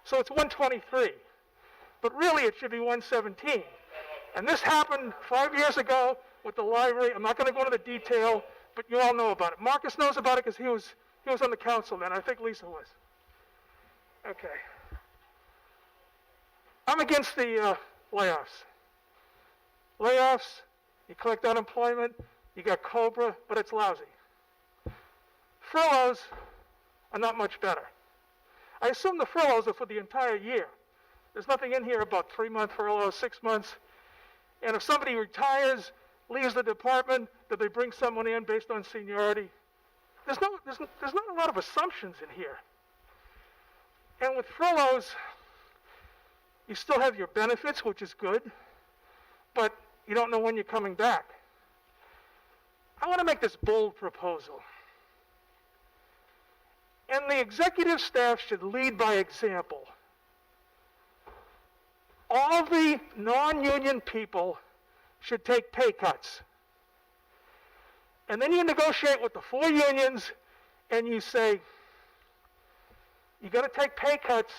So it's 123. But really it should be 117. And this happened 5 years ago with the library. I'm not going to go into the detail, but you all know about it. Marcus knows about it because he was on the council then. I think Lisa was. Okay. I'm against the layoffs. Layoffs, you collect unemployment, You got COBRA, but it's lousy. Furloughs are not much better. I assume the furloughs are for the entire year. There's nothing in here about 3-month furloughs, 6 months. And if somebody retires, leaves the department, do they bring someone in based on seniority? There's not a lot of assumptions in here. And with furloughs, you still have your benefits, which is good, but you don't know when you're coming back. I want to make this bold proposal. And the executive staff should lead by example. All the non-union people should take pay cuts. And then you negotiate with the 4 unions and you say, you got to take pay cuts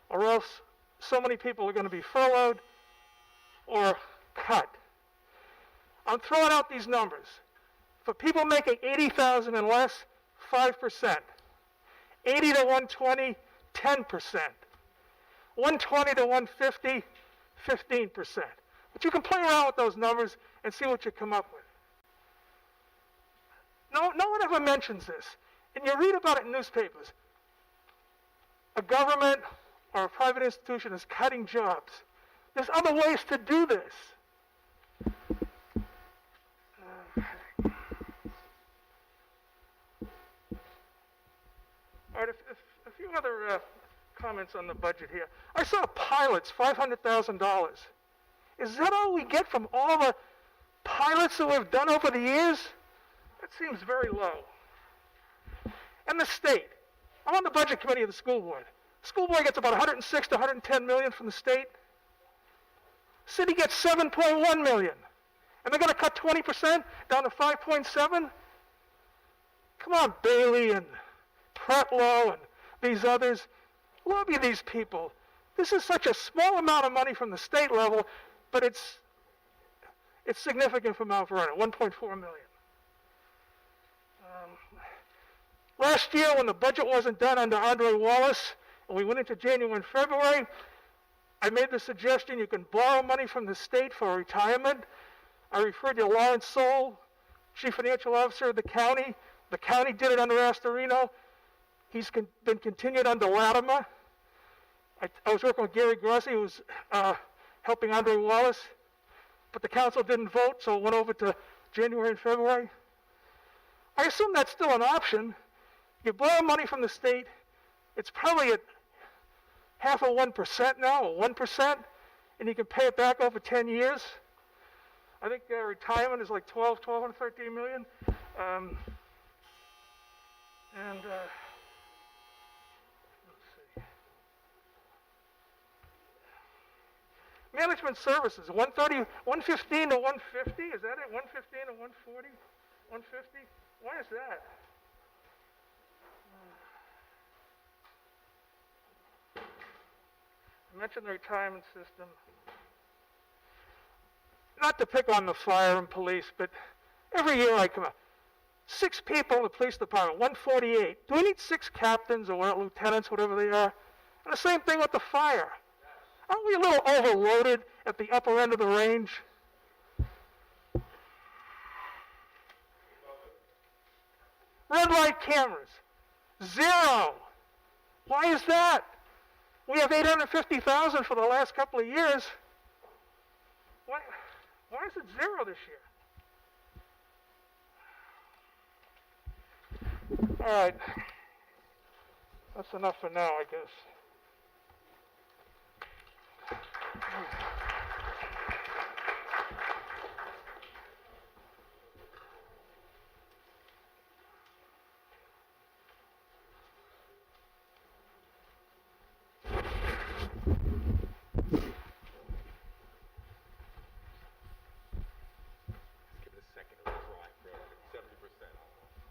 or else so many people are going to be furloughed or cut. I'm throwing out these numbers. For people making $80,000 and less, 5%. 80 to 120, 10%. 120 to 150, 15%. But you can play around with those numbers and see what you come up with. No one ever mentions this. And you read about it in newspapers. A government or a private institution is cutting jobs. There's other ways to do this. All right, a few other comments on the budget here. I saw pilots, $500,000. Is that all we get from all the pilots that we've done over the years? That seems very low. And the state. I'm on the budget committee of the school board. School board gets about 106 to 110 million from the state. City gets 7.1 million. And they're going to cut 20% down to 5.7? Come on, Bailey and Pretlow and these others. Lobby these people. This is such a small amount of money from the state level, but it's significant for Mount Vernon, 1.4 million. Last year, when the budget wasn't done under Andre Wallace, and we went into January and February, I made the suggestion you can borrow money from the state for retirement. I referred to Lawrence Soul, Chief Financial Officer of the county. The county did it under Astorino. He's been continued under Latimer. I was working with Gary Grossi, who was helping Andre Wallace, but the council didn't vote, so it went over to January and February. I assume that's still an option. You borrow money from the state, it's probably at half of 1% now, or 1%, and you can pay it back over 10 years. I think retirement is like 12 and 13 million. Let's see. Management services, 115 to 150, is that it? 115 to 140? 150? Why is that? I mentioned the retirement system. Not to pick on the fire and police, but every year I come out. 6 people in the police department, 148. Do we need 6 captains or lieutenants, whatever they are? And the same thing with the fire. Aren't we a little overloaded at the upper end of the range? Red light cameras, 0. Why is that? We have 850,000 for the last couple of years. Why is it 0 this year? All right. That's enough for now, I guess.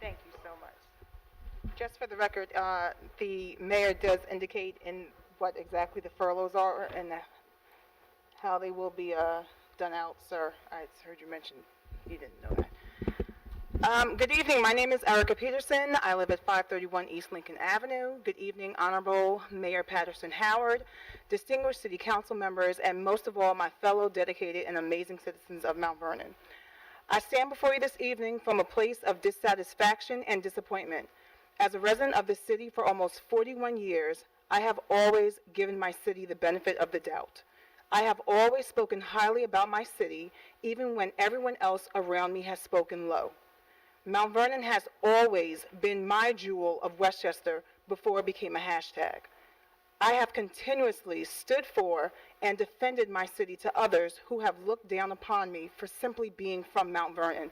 Thank you so much. Just for the record, the mayor does indicate in what exactly the furloughs are and how they will be done out, sir. I heard you mention you didn't know that. Good evening. My name is Erica Peterson. I live at 531 East Lincoln Avenue. Good evening, Honorable Mayor Patterson Howard, distinguished city council members, and most of all, my fellow dedicated and amazing citizens of Mount Vernon. I stand before you this evening from a place of dissatisfaction and disappointment. As a resident of this city for almost 41 years, I have always given my city the benefit of the doubt. I have always spoken highly about my city, even when everyone else around me has spoken low. Mount Vernon has always been my jewel of Westchester before it became a hashtag. I have continuously stood for and defended my city to others who have looked down upon me for simply being from Mount Vernon.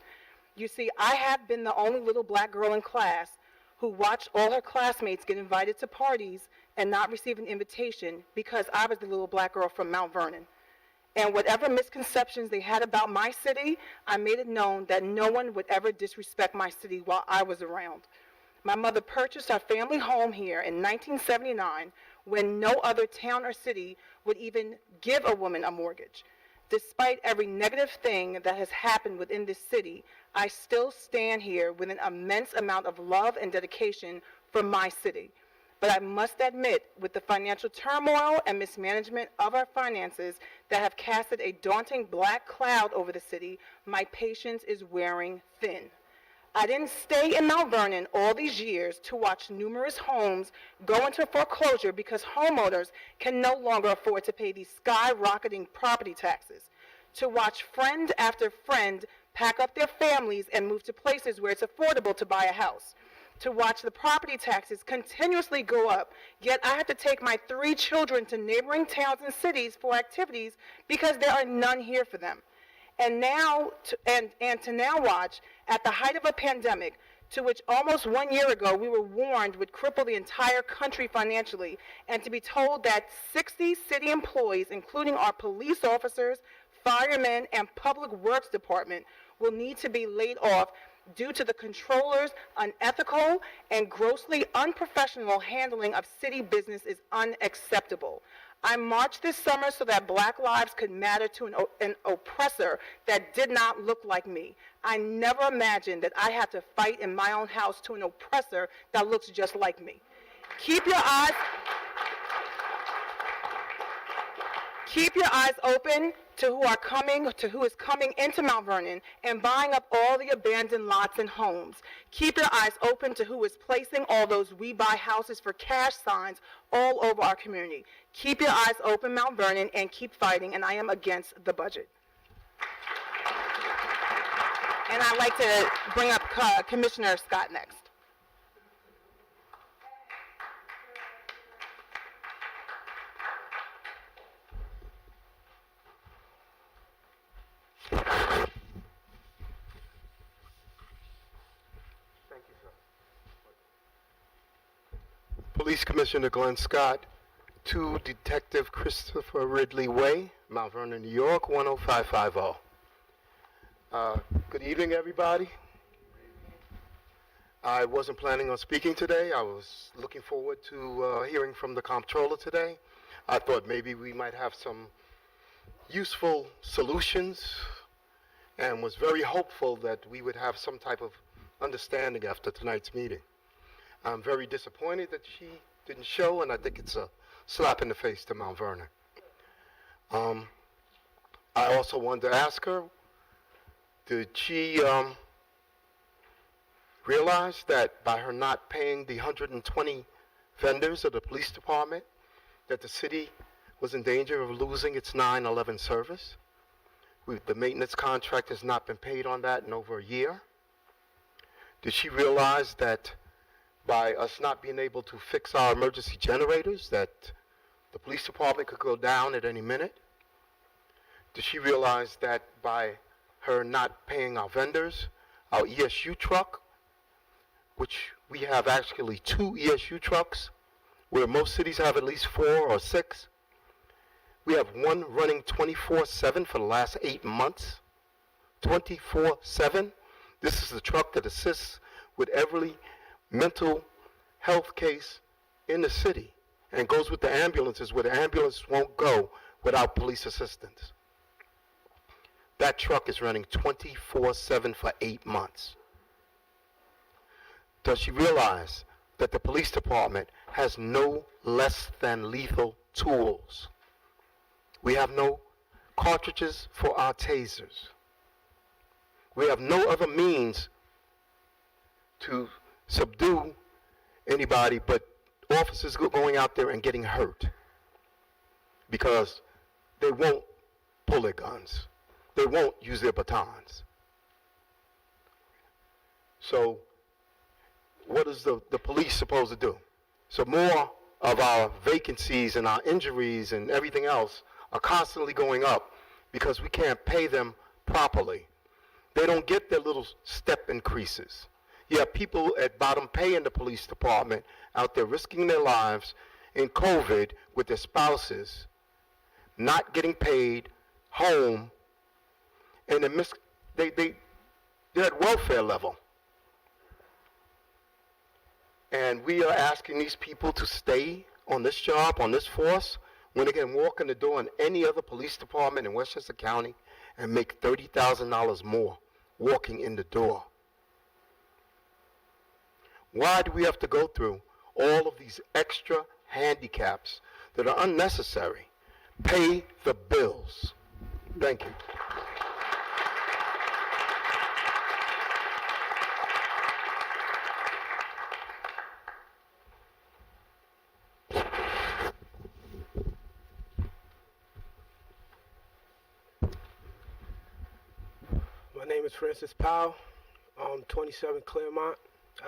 You see, I have been the only little black girl in class who watched all her classmates get invited to parties and not receive an invitation because I was the little black girl from Mount Vernon. And whatever misconceptions they had about my city, I made it known that no one would ever disrespect my city while I was around. My mother purchased our family home here in 1979 when no other town or city would even give a woman a mortgage. Despite every negative thing that has happened within this city, I still stand here with an immense amount of love and dedication for my city. But I must admit, with the financial turmoil and mismanagement of our finances that have casted a daunting black cloud over the city, my patience is wearing thin. I didn't stay in Mount Vernon all these years to watch numerous homes go into foreclosure because homeowners can no longer afford to pay these skyrocketing property taxes, to watch friend after friend pack up their families and move to places where it's affordable to buy a house, to watch the property taxes continuously go up, yet I have to take my 3 children to neighboring towns and cities for activities because there are none here for them. And now, to now watch, at the height of a pandemic, to which almost 1 year ago we were warned would cripple the entire country financially, and to be told that 60 city employees, including our police officers, firemen, and public works department, will need to be laid off due to the controller's unethical and grossly unprofessional handling of city business is unacceptable. I marched this summer so that black lives could matter to an oppressor that did not look like me. I never imagined that I had to fight in my own house to an oppressor that looks just like me. Keep your eyes open to who is coming into Mount Vernon and buying up all the abandoned lots and homes. Keep your eyes open to who is placing all those "we buy houses for cash" signs all over our community. Keep your eyes open, Mount Vernon, and keep fighting, and I am against the budget. And I'd like to bring up Commissioner Scott next. Police Commissioner Glenn Scott, to Detective Christopher Ridley Way, Mount Vernon, New York, 10550. Good evening, everybody. I wasn't planning on speaking today. I was looking forward to hearing from the comptroller today. I thought maybe we might have some useful solutions and was very hopeful that we would have some type of understanding after tonight's meeting. I'm very disappointed that she didn't show, and I think it's a slap in the face to Mount Vernon. I also wanted to ask her, did she realize that by her not paying the 120 vendors of the police department, that the city was in danger of losing its 9/11 service? The maintenance contract has not been paid on that in over a year. Did she realize that by us not being able to fix our emergency generators, that the police department could go down at any minute? Did she realize that by her not paying our vendors, our ESU truck, which we have actually 2 ESU trucks, where most cities have at least 4 or 6, we have one running 24/7 for the last 8 months, 24/7. This is the truck that assists with every mental health case in the city and goes with the ambulances where the ambulance won't go without police assistance. That truck is running 24/7 for 8 months. Does she realize that the police department has no less than lethal tools? We have no cartridges for our tasers. We have no other means to subdue anybody but officers going out there and getting hurt because they won't pull their guns. They won't use their batons. So what is the police supposed to do? So more of our vacancies and our injuries and everything else are constantly going up because we can't pay them properly. They don't get their little step increases. You have people at bottom pay in the police department out there risking their lives in COVID with their spouses, not getting paid, home, and they're at welfare level. And we are asking these people to stay on this job, on this force, when they can walk in the door in any other police department in Westchester County and make $30,000 more walking in the door. Why do we have to go through all of these extra handicaps that are unnecessary? Pay the bills. Thank you. My name is Francis Powell, 27 Claremont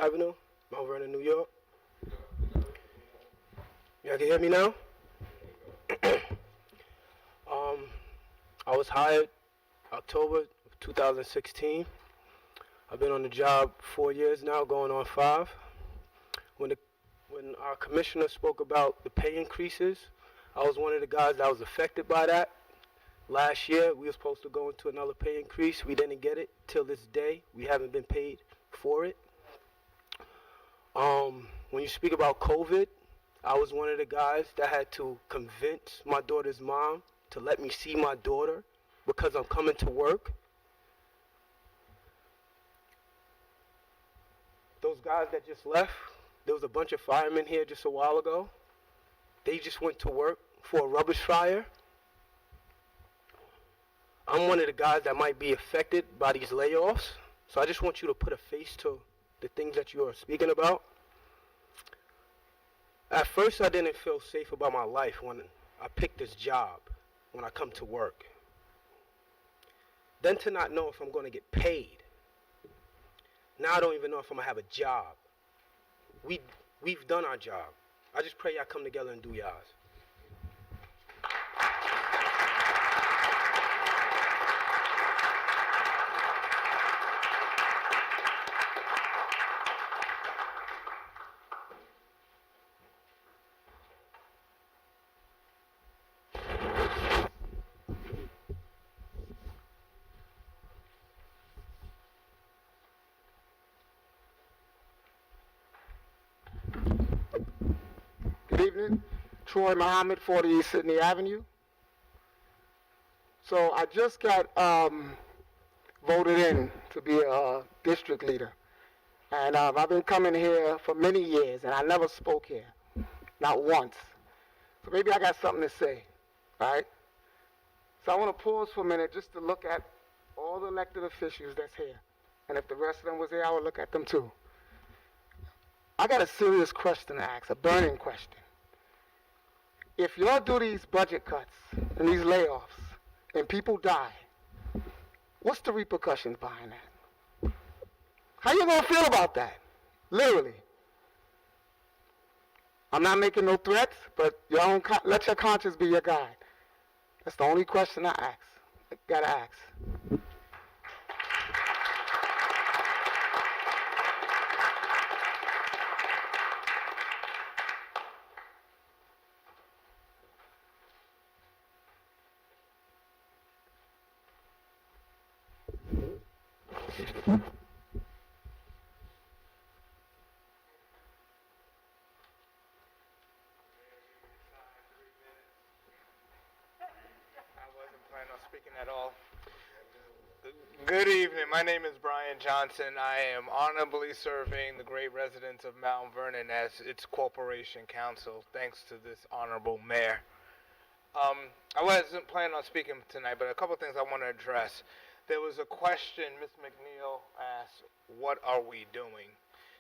Avenue, Mount Vernon, New York. Y'all can hear me now? I was hired October of 2016. I've been on the job 4 years now, going on 5. When our commissioner spoke about the pay increases, I was one of the guys that was affected by that. Last year, we were supposed to go into another pay increase. We didn't get it till this day. We haven't been paid for it. When you speak about COVID, I was one of the guys that had to convince my daughter's mom to let me see my daughter because I'm coming to work. Those guys that just left, there was a bunch of firemen here just a while ago. They just went to work for a rubbish fire. I'm one of the guys that might be affected by these layoffs, so I just want you to put a face to the things that you are speaking about. At first, I didn't feel safe about my life when I picked this job, when I come to work. Then to not know if I'm going to get paid. Now I don't even know if I'm going to have a job. We've done our job. I just pray y'all come together and do yours. Good evening. Troy Muhammad, 40 East Sydney Avenue. So I just got voted in to be a district leader. And I've been coming here for many years, and I never spoke here, not once. So maybe I got something to say, right? So I want to pause for a minute just to look at all the elected officials that's here. And if the rest of them was here, I would look at them too. I got a serious question to ask, a burning question. If y'all do these budget cuts and these layoffs and people die, what's the repercussions behind that? How you gonna feel about that? Literally. I'm not making no threats, but y'all don't let your conscience be your guide. That's the only question I gotta ask. Speaking at all. Good evening. My name is Brian Johnson. I am honorably serving the great residents of Mount Vernon as its corporation council, thanks to this honorable mayor. I wasn't planning on speaking tonight, but a couple things I want to address. there was a question Ms. McNeil asked, what are we doing?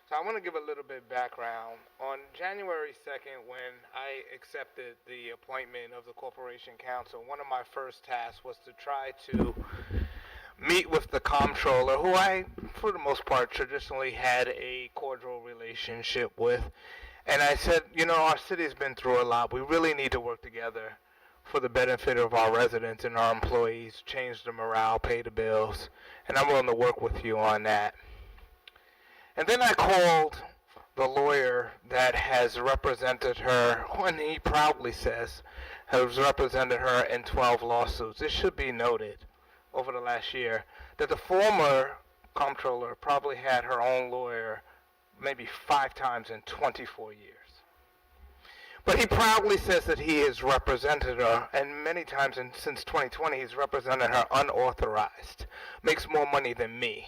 So I want to give a little bit background. On January 2nd, when I accepted the appointment of the Corporation Council, one of my first tasks was to try to meet with the comptroller, who I, for the most part, traditionally had a cordial relationship with. And I said, you know, our city's been through a lot. We really need to work together for the benefit of our residents and our employees, change the morale, pay the bills, and I'm willing to work with you on that. And then I called the lawyer that has represented her, and he proudly says, has represented her in 12 lawsuits. It should be noted over the last year that the former comptroller probably had her own lawyer maybe 5 times in 24 years. But he proudly says that he has represented her, and many times since 2020 he's represented her unauthorized. Makes more money than me,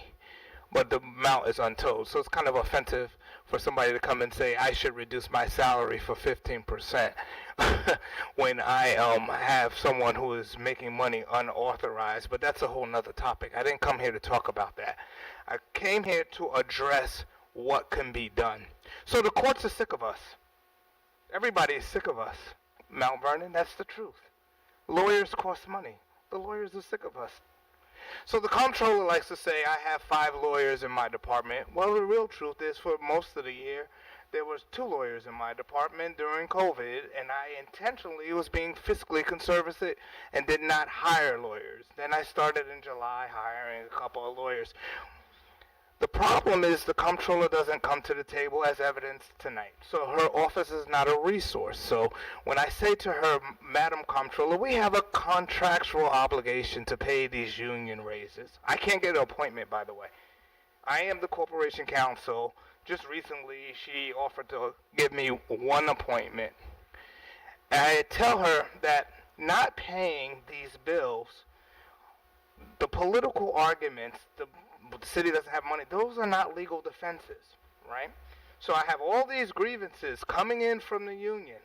but the amount is untold. So it's kind of offensive for somebody to come and say I should reduce my salary for 15% when I have someone who is making money unauthorized. But that's a whole nother topic. I didn't come here to talk about that. I came here to address what can be done. So the courts are sick of us. Everybody is sick of us. Mount Vernon, that's the truth. Lawyers cost money. The lawyers are sick of us. So the comptroller likes to say, I have 5 lawyers in my department. Well, the real truth is for most of the year, there was 2 lawyers in my department during COVID, and I intentionally was being fiscally conservative and did not hire lawyers. Then I started in July hiring a couple of lawyers. The problem is the comptroller doesn't come to the table as evidenced tonight. So her office is not a resource. So when I say to her, Madam Comptroller, we have a contractual obligation to pay these union raises. I can't get an appointment, by the way. I am the Corporation Counsel. Just recently, she offered to give me 1 appointment. And I tell her that not paying these bills, the political arguments, the city doesn't have money, those are not legal defenses, right? So I have all these grievances coming in from the union.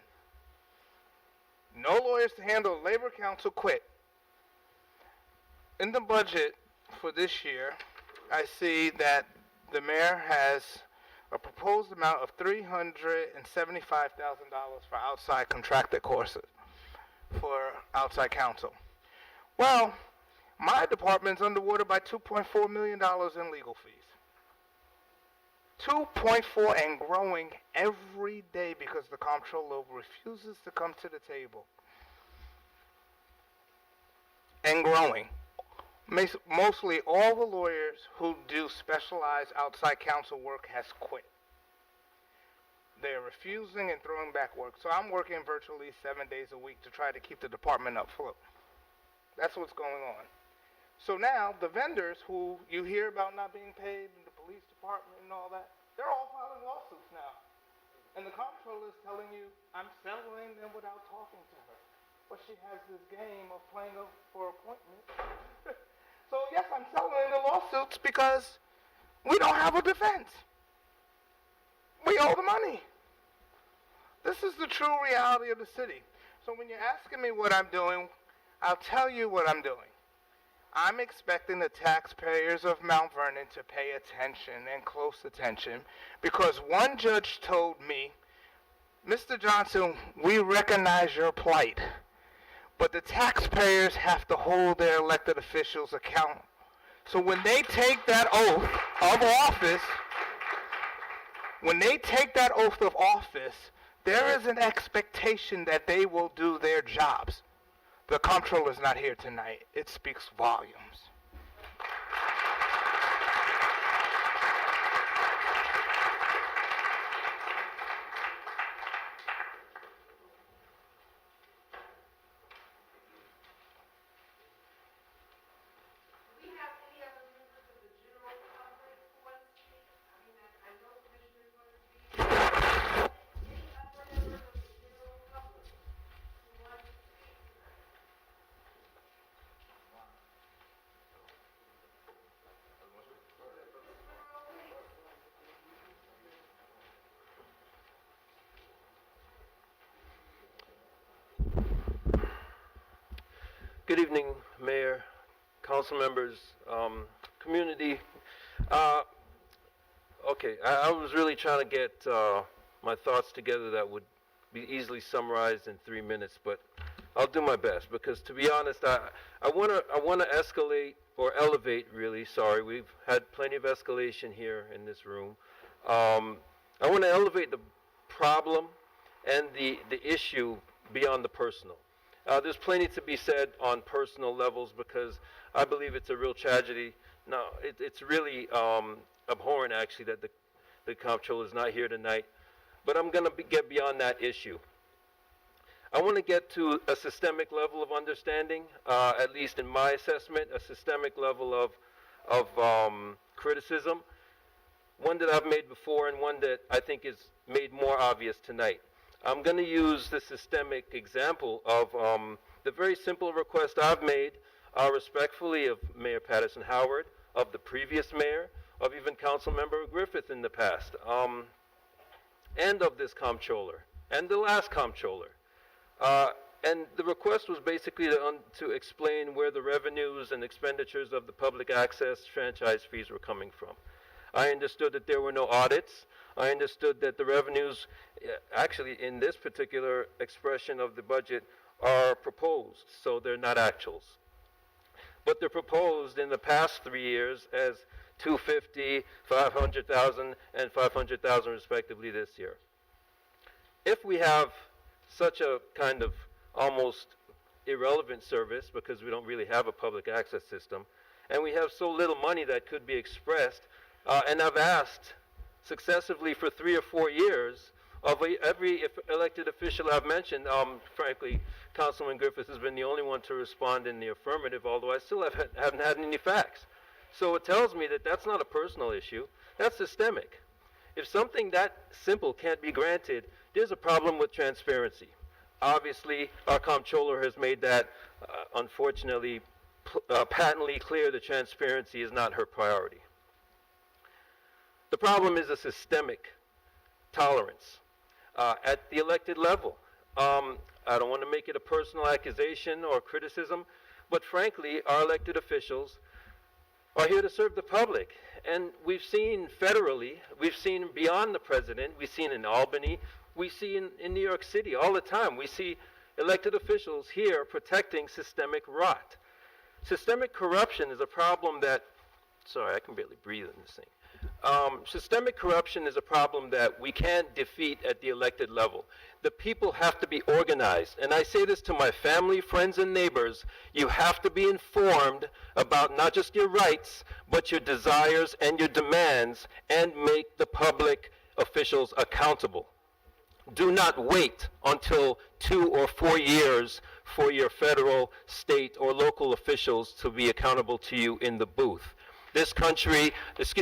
No lawyers to handle, Labor Council quit. In the budget for this year, I see that the mayor has a proposed amount of $375,000 for outside contracted courses for outside counsel. Well, my department's underwater by $2.4 million in legal fees. 2.4 and growing every day because the comptroller refuses to come to the table. And growing. Mostly all the lawyers who do specialized outside counsel work has quit. They're refusing and throwing back work. So I'm working virtually 7 days a week to try to keep the department afloat. That's what's going on. So now, the vendors who you hear about not being paid in the police department and all that, they're all filing lawsuits now. And the comptroller is telling you, I'm settling them without talking to her. But she has this game of playing for appointment. So yes, I'm settling the lawsuits because we don't have a defense. We owe the money. This is the true reality of the city. So when you're asking me what I'm doing, I'll tell you what I'm doing. I'm expecting the taxpayers of Mount Vernon to pay attention and close attention because one judge told me, Mr. Johnson, we recognize your plight, but the taxpayers have to hold their elected officials accountable. So when they take that oath of office, there is an expectation that they will do their jobs. The comptroller is not here tonight. It speaks volumes. Good evening, Mayor, council members, community. Okay, I was really trying to get my thoughts together that would be easily summarized in 3 minutes, but I'll do my best because, to be honest, I want to escalate or elevate. Really, sorry, we've had plenty of escalation here in this room. I want to elevate the problem and the issue beyond the personal. There's plenty to be said on personal levels because I believe it's a real tragedy. No, it's really abhorrent, actually, that the comptroller is not here tonight. But I'm going to get beyond that issue. I want to get to a systemic level of understanding, at least in my assessment, a systemic level of criticism, one that I've made before and one that I think is made more obvious tonight. I'm going to use the systemic example of the very simple request I've made respectfully of Mayor Patterson Howard, of the previous mayor, of even Councilmember Griffith in the past, and of this comptroller, and the last comptroller. And the request was basically to explain where the revenues and expenditures of the public access franchise fees were coming from. I understood that there were no audits. I understood that the revenues, actually in this particular expression of the budget, are proposed, so they're not actuals. But they're proposed in the past 3 years as 250, 500,000, and 500,000 respectively this year. If we have such a kind of almost irrelevant service, because we don't really have a public access system, and we have so little money that could be expressed, and I've asked successively for 3 or 4 years of every elected official I've mentioned. Frankly, Councilman Griffith has been the only one to respond in the affirmative, although I still haven't had any facts. So it tells me that that's not a personal issue, that's systemic. If something that simple can't be granted, there's a problem with transparency. Obviously, our comptroller has made that, unfortunately, patently clear that transparency is not her priority. The problem is a systemic tolerance at the elected level. I don't want to make it a personal accusation or criticism, but frankly, our elected officials are here to serve the public. And we've seen federally, we've seen beyond the president, we've seen in Albany, we see in New York City all the time. We see elected officials here protecting systemic rot. Systemic corruption is a problem that, sorry, I can barely breathe in this thing. Systemic corruption is a problem that we can't defeat at the elected level. The people have to be organized. And I say this to my family, friends, and neighbors. You have to be informed about not just your rights, but your desires and your demands, and make the public officials accountable. Do not wait until 2 or 4 years for your federal, state, or local officials to be accountable to you in the booth. This country,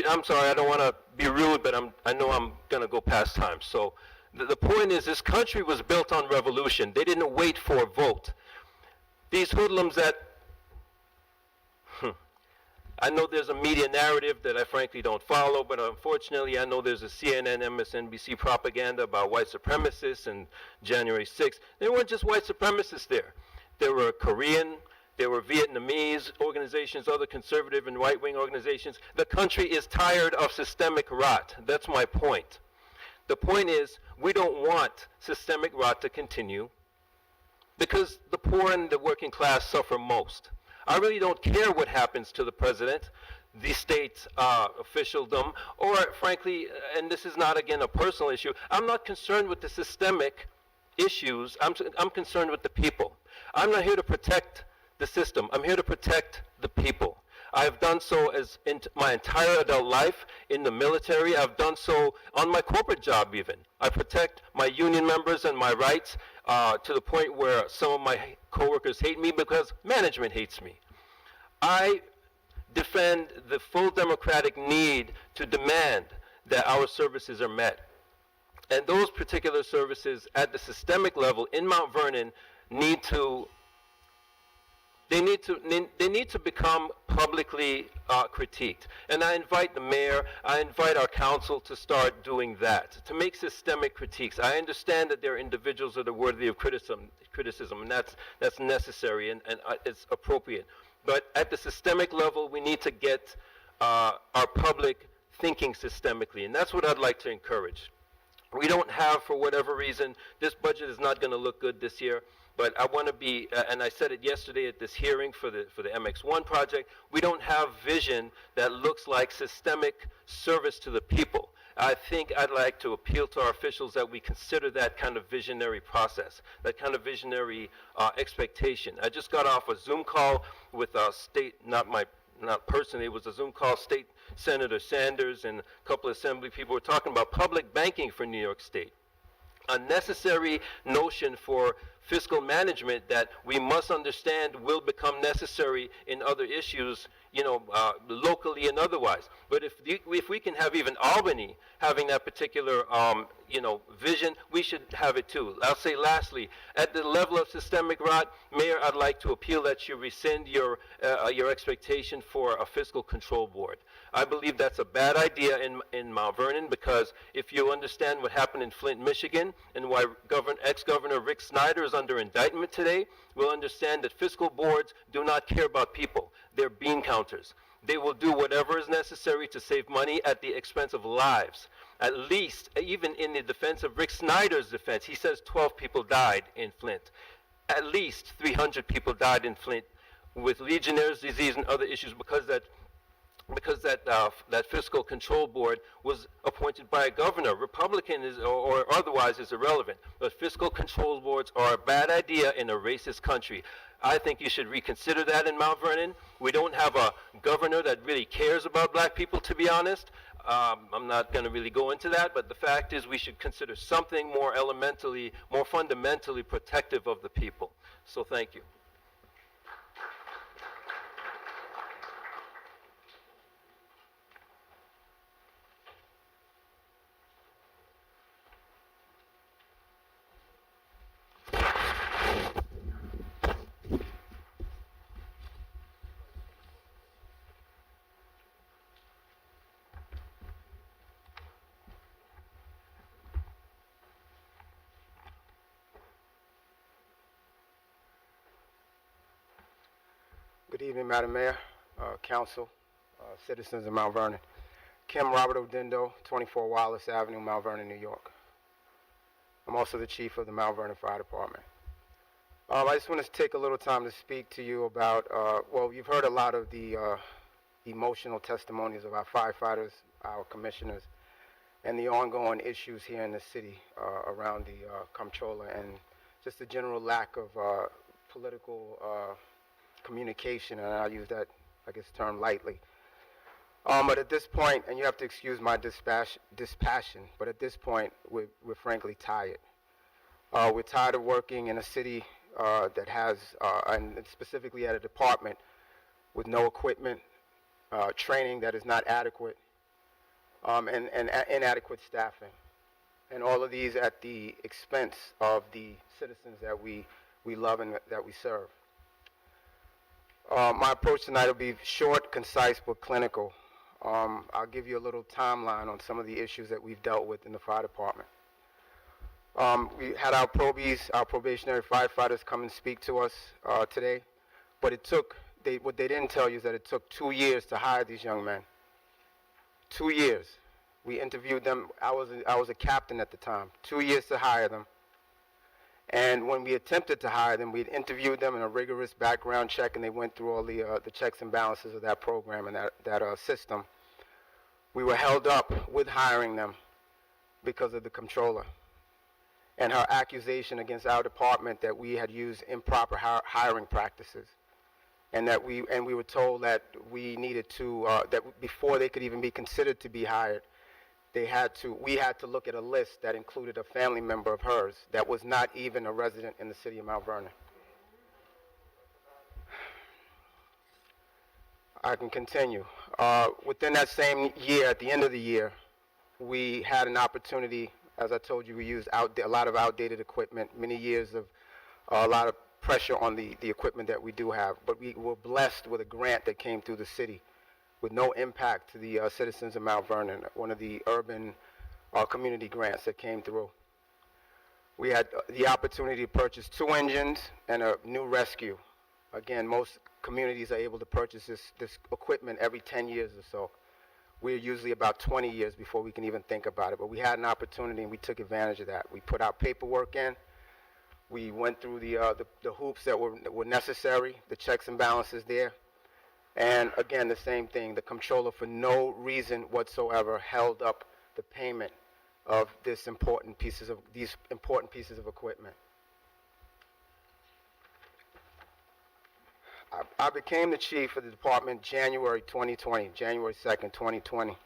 I'm sorry, I don't want to be rude, but I know I'm going to go past time. So the point is, this country was built on revolution. They didn't wait for a vote. These hoodlums that, I know there's a media narrative that I frankly don't follow, but unfortunately I know there's a CNN, MSNBC propaganda about white supremacists and January 6th. There weren't just white supremacists there. There were Korean, there were Vietnamese organizations, other conservative and right-wing organizations. The country is tired of systemic rot. That's my point. The point is, we don't want systemic rot to continue because the poor and the working class suffer most. I really don't care what happens to the president, the state officialdom, or frankly, and this is not, again, a personal issue, I'm not concerned with the systemic issues. I'm concerned with the people. I'm not here to protect the system. I'm here to protect the people. I've done so as in my entire adult life in the military. I've done so on my corporate job even. I protect my union members and my rights to the point where some of my coworkers hate me because management hates me. I defend the full democratic need to demand that our services are met. And those particular services at the systemic level in Mount Vernon need to become publicly critiqued. And I invite the mayor, I invite our council to start doing that, to make systemic critiques. I understand that there are individuals that are worthy of criticism, and that's necessary and it's appropriate. But at the systemic level, we need to get our public thinking systemically, and that's what I'd like to encourage. We don't have, for whatever reason, this budget is not going to look good this year, but I want to be, and I said it yesterday at this hearing for the MX1 project, we don't have vision that looks like systemic service to the people. I think I'd like to appeal to our officials that we consider that kind of visionary process, that kind of visionary expectation. I just got off a Zoom call with not personally, it was a Zoom call, State Senator Sanders and a couple of Assembly people were talking about public banking for New York State. A necessary notion for fiscal management that we must understand will become necessary in other issues, locally and otherwise. But if we can have even Albany having that particular, vision, we should have it too. I'll say lastly, at the level of systemic rot, Mayor, I'd like to appeal that you rescind your expectation for a fiscal control board. I believe that's a bad idea in Mount Vernon, because if you understand what happened in Flint, Michigan, and why ex-Governor Rick Snyder is under indictment today, we'll understand that fiscal boards do not care about people. They're bean counters. They will do whatever is necessary to save money at the expense of lives. At least, even in the defense of Rick Snyder's defense, he says 12 people died in Flint. At least 300 people died in Flint with Legionnaire's disease and other issues because that fiscal control board was appointed by a governor. Republican or otherwise is irrelevant. But fiscal control boards are a bad idea in a racist country. I think you should reconsider that in Mount Vernon. We don't have a governor that really cares about black people, to be honest. I'm not going to really go into that, but the fact is we should consider something more fundamentally protective of the people. So thank you. Good evening, Madam Mayor, Council, citizens of Mount Vernon. Kim Robert Odindo, 24 Wallace Avenue, Mount Vernon, New York. I'm also the chief of the Mount Vernon Fire Department. I just want to take a little time to speak to you about, you've heard a lot of the emotional testimonies of our firefighters, our commissioners, and the ongoing issues here in the city around the comptroller and just the general lack of political communication, and I'll use that, term lightly. But at this point, and you have to excuse my dispassion, but at this point, we're frankly tired. We're tired of working in a city that has, and specifically at a department with no equipment, training that is not adequate, and inadequate staffing. And all of these at the expense of the citizens that we love and that we serve. My approach tonight will be short, concise, but clinical. I'll give you a little timeline on some of the issues that we've dealt with in the fire department. We had our probies, our probationary firefighters, come and speak to us today, but what they didn't tell you is that it took 2 years to hire these young men. 2 years. We interviewed them. I was a captain at the time. 2 years to hire them. And when we attempted to hire them, we had interviewed them in a rigorous background check, and they went through all the checks and balances of that program and that system. We were held up with hiring them because of the comptroller and her accusation against our department that we had used improper hiring practices, and that we were told that we needed to that before they could even be considered to be hired, we had to look at a list that included a family member of hers that was not even a resident in the city of Mount Vernon. I can continue. Within that same year, at the end of the year, we had an opportunity. As I told you, we used a lot of outdated equipment, many years of a lot of pressure on the equipment that we do have. But we were blessed with a grant that came through the city with no impact to the citizens of Mount Vernon, one of the urban community grants that came through. We had the opportunity to purchase 2 engines and a new rescue, Again, most communities are able to purchase this equipment every 10 years or so. We're usually about 20 years before we can even think about it, but we had an opportunity and we took advantage of that. We put our paperwork in. We went through the hoops that were necessary, the checks and balances there. And again, the same thing, the comptroller for no reason whatsoever held up the payment of these important pieces of equipment. I became the chief of the department January 2020, January 2nd, 2020.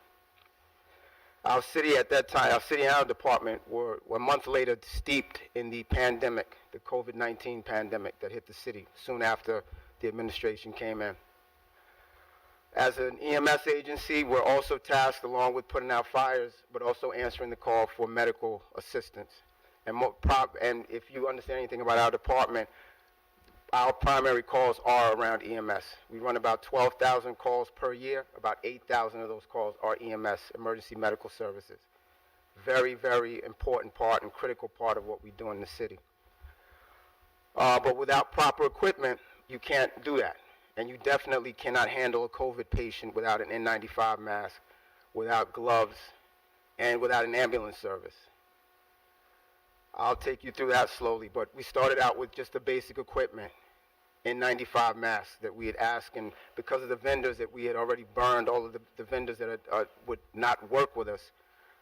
Our city at that time, our city and our department were a month later steeped in the pandemic, the COVID-19 pandemic that hit the city soon after the administration came in. As an EMS agency, we're also tasked, along with putting out fires, but also answering the call for medical assistance. And if you understand anything about our department, our primary calls are around EMS. We run about 12,000 calls per year. About 8,000 of those calls are EMS, emergency medical services. Very, very important part and critical part of what we do in the city. But without proper equipment, you can't do that. And you definitely cannot handle a COVID patient without an N95 mask, without gloves, and without an ambulance service. I'll take you through that slowly, but we started out with just the basic equipment, N95 masks that we had asked, and because of the vendors that we had already burned, all of the vendors that would not work with us,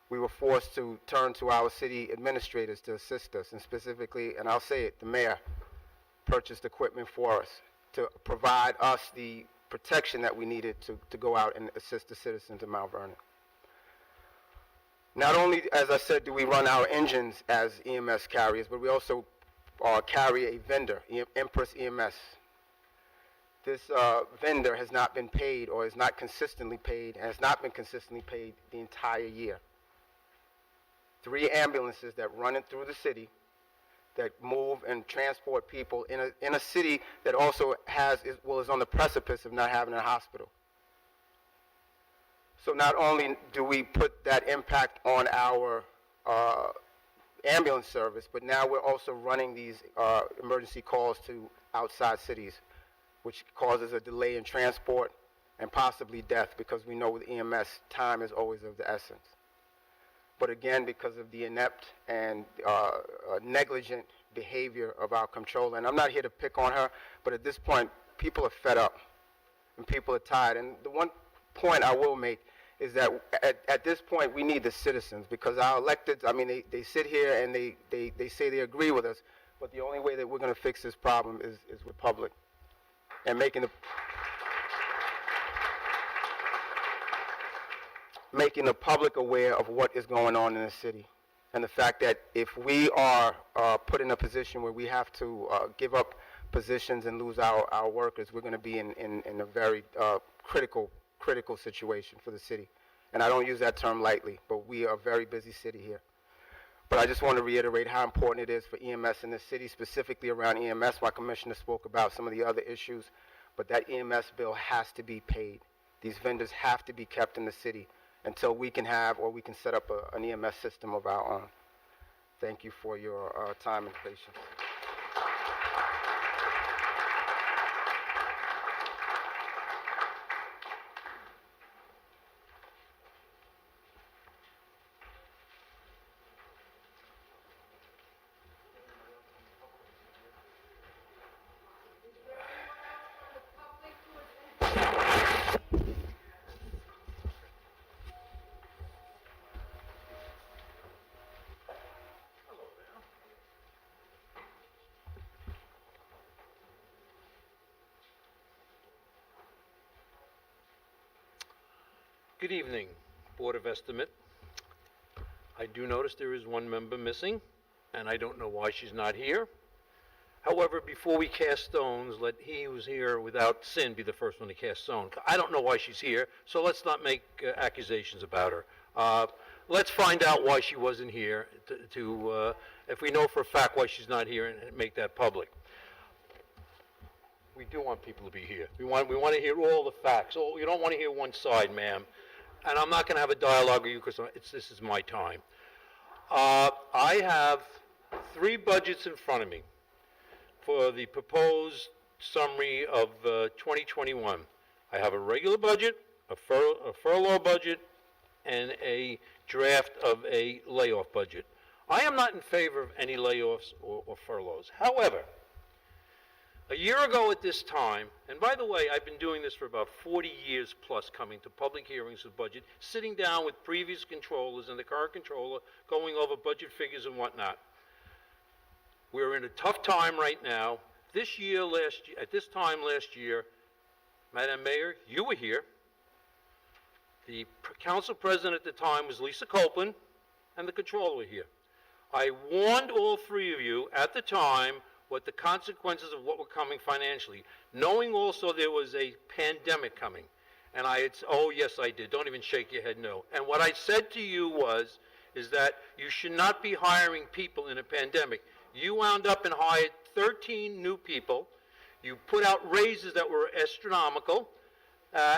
we were forced to turn to our city administrators to assist us, and specifically, and I'll say it, the mayor purchased equipment for us to provide us the protection that we needed to go out and assist the citizens of Mount Vernon. Not only, as I said, do we run our engines as EMS carriers, but we also carry a vendor, Empress EMS. This vendor has not been paid or is not consistently paid, and has not been consistently paid the entire year. 3 ambulances that run it through the city that move and transport people in a city that also is on the precipice of not having a hospital. So not only do we put that impact on our ambulance service, but now we're also running these emergency calls to outside cities, which causes a delay in transport and possibly death, because we know with EMS, time is always of the essence. But again, because of the inept and negligent behavior of our comptroller, and I'm not here to pick on her, but at this point, people are fed up and people are tired. And the one point I will make is that at this point, we need the citizens, because our electeds, I mean, they sit here and they say they agree with us, but the only way that we're going to fix this problem is with public and making the public aware of what is going on in the city, and the fact that if we are put in a position where we have to give up positions and lose our workers, we're going to be in a very critical situation for the city. And I don't use that term lightly, but we are a very busy city here. But I just want to reiterate how important it is for EMS in the city, specifically around EMS. My commissioner spoke about some of the other issues, but that EMS bill has to be paid. These vendors have to be kept in the city until we can have, or we can set up an EMS system of our own. Thank you for your time and patience. Good evening, Board of Estimate. I do notice there is one member missing, and I don't know why she's not here. However, before we cast stones, let he who's here without sin be the first one to cast stone. I don't know why she's here, so let's not make accusations about her. Let's find out why she wasn't here, if we know for a fact why she's not here, and make that public. We do want people to be here. We want to hear all the facts. Oh, you don't want to hear one side, ma'am. And I'm not going to have a dialogue with you because this is my time. I have 3 budgets in front of me for the proposed summary of 2021. I have a regular budget, a furlough budget, and a draft of a layoff budget. I am not in favor of any layoffs or furloughs. However, a year ago at this time, and by the way, I've been doing this for about 40 years plus, coming to public hearings of budget, sitting down with previous controllers and the current controller, going over budget figures and whatnot. We're in a tough time right now. This year, at this time last year, Madam Mayor, you were here. The council president at the time was Lisa Copeland, and the controller were here. I warned all three of you at the time what the consequences of what were coming financially, knowing also there was a pandemic coming. And I had, oh yes I did, don't even shake your head no. And what I said to you is that you should not be hiring people in a pandemic. You wound up and hired 13 new people. You put out raises that were astronomical,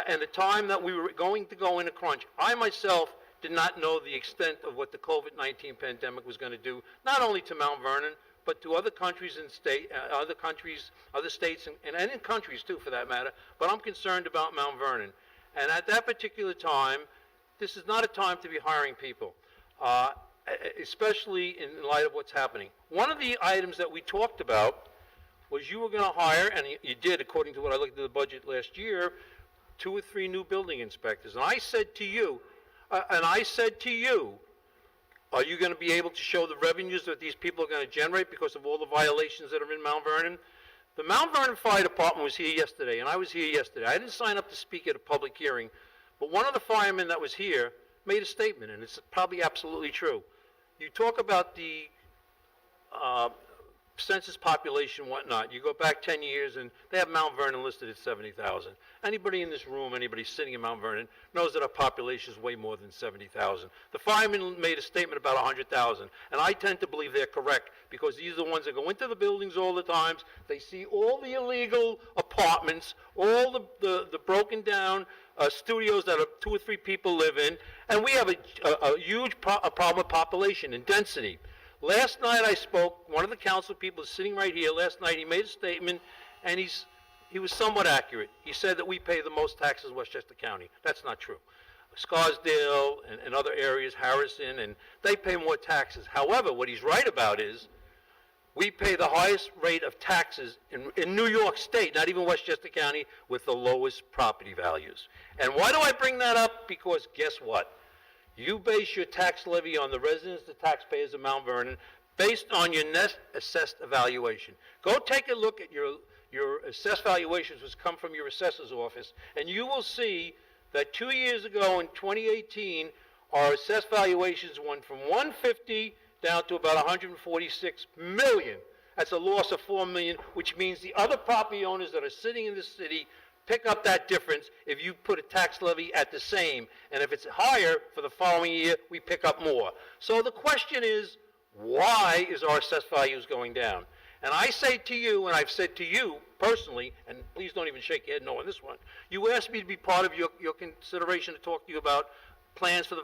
and the time that we were going to go in a crunch. I myself did not know the extent of what the COVID-19 pandemic was going to do, not only to Mount Vernon, but to other countries and other states, and in countries too, for that matter. But I'm concerned about Mount Vernon. And at that particular time, this is not a time to be hiring people, especially in light of what's happening. One of the items that we talked about was you were going to hire, and you did, according to what I looked at the budget last year, 2 or 3 new building inspectors. And I said to you, are you going to be able to show the revenues that these people are going to generate because of all the violations that are in Mount Vernon? The Mount Vernon Fire Department was here yesterday, and I was here yesterday. I didn't sign up to speak at a public hearing, but one of the firemen that was here made a statement, and it's probably absolutely true. You talk about the census population and whatnot. You go back 10 years, and they have Mount Vernon listed at 70,000. Anybody in this room, anybody sitting in Mount Vernon, knows that our population is way more than 70,000. The firemen made a statement about 100,000, and I tend to believe they're correct, because these are the ones that go into the buildings all the times. They see all the illegal apartments, all the broken down studios that 2 or 3 people live in, and we have a huge problem with population and density. Last night I spoke, one of the council people is sitting right here. Last night he made a statement, and he was somewhat accurate. He said that we pay the most taxes in Westchester County. That's not true. Scarsdale and other areas, Harrison, and they pay more taxes. However, what he's right about is we pay the highest rate of taxes in New York State, not even Westchester County, with the lowest property values. And why do I bring that up? Because guess what? You base your tax levy on the residents, the taxpayers of Mount Vernon, based on your net assessed evaluation. Go take a look at your assessed valuations, which come from your assessor's office, and you will see that 2 years ago in 2018, our assessed valuations went from 150 down to about 146 million. That's a loss of 4 million, which means the other property owners that are sitting in the city pick up that difference if you put a tax levy at the same. And if it's higher for the following year, we pick up more. So the question is, why is our assessed values going down? And I say to you, and I've said to you personally, and please don't even shake your head no on this one, you asked me to be part of your consideration to talk to you about plans for the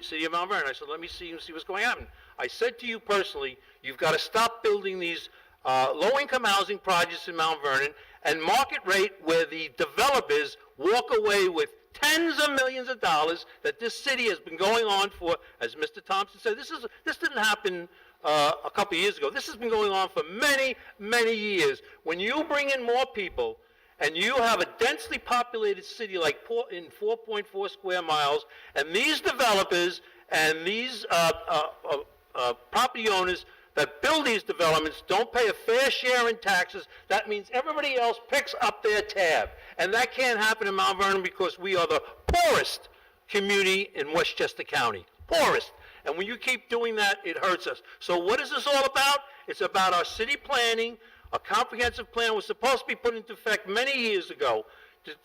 city of Mount Vernon. I said, let me see what's going on. I said to you personally, you've got to stop building these low-income housing projects in Mount Vernon and market rate where the developers walk away with tens of millions of dollars that this city has been going on for, as Mr. Thompson said, this didn't happen a couple of years ago. This has been going on for many, many years. When you bring in more people and you have a densely populated city like in 4.4 square miles, and these developers and these property owners that build these developments don't pay a fair share in taxes, that means everybody else picks up their tab. And that can't happen in Mount Vernon because we are the poorest community in Westchester County. Poorest. And when you keep doing that, it hurts us. So what is this all about? It's about our city planning. A comprehensive plan was supposed to be put into effect many years ago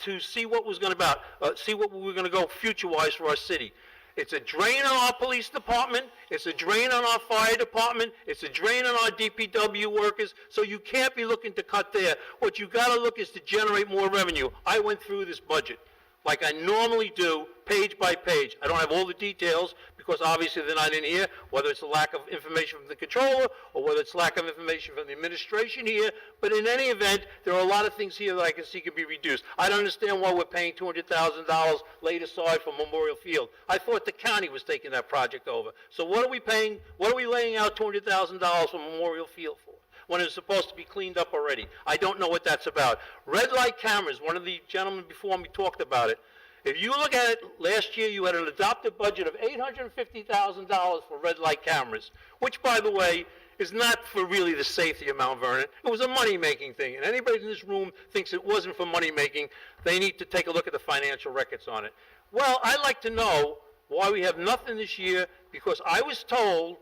to see what was going to see what we were going to go future-wise for our city. It's a drain on our police department. It's a drain on our fire department. It's a drain on our DPW workers. So you can't be looking to cut there. What you got to look is to generate more revenue. I went through this budget. like I normally do, page by page. I don't have all the details because obviously they're not in here, whether it's a lack of information from the controller or whether it's lack of information from the administration here. But in any event, there are a lot of things here that I can see can be reduced. I don't understand why we're paying $200,000 laid aside for Memorial Field. I thought the county was taking that project over. So what are we paying, what are we laying out $200,000 for Memorial Field for, when it's supposed to be cleaned up already? I don't know what that's about. Red light cameras, one of the gentlemen before me talked about it. If you look at it, last year you had an adopted budget of $850,000 for red light cameras, which, by the way, is not for really the safety of Mount Vernon. It was a money-making thing, and anybody in this room thinks it wasn't for money-making, they need to take a look at the financial records on it. Well, I'd like to know why we have nothing this year, because I was told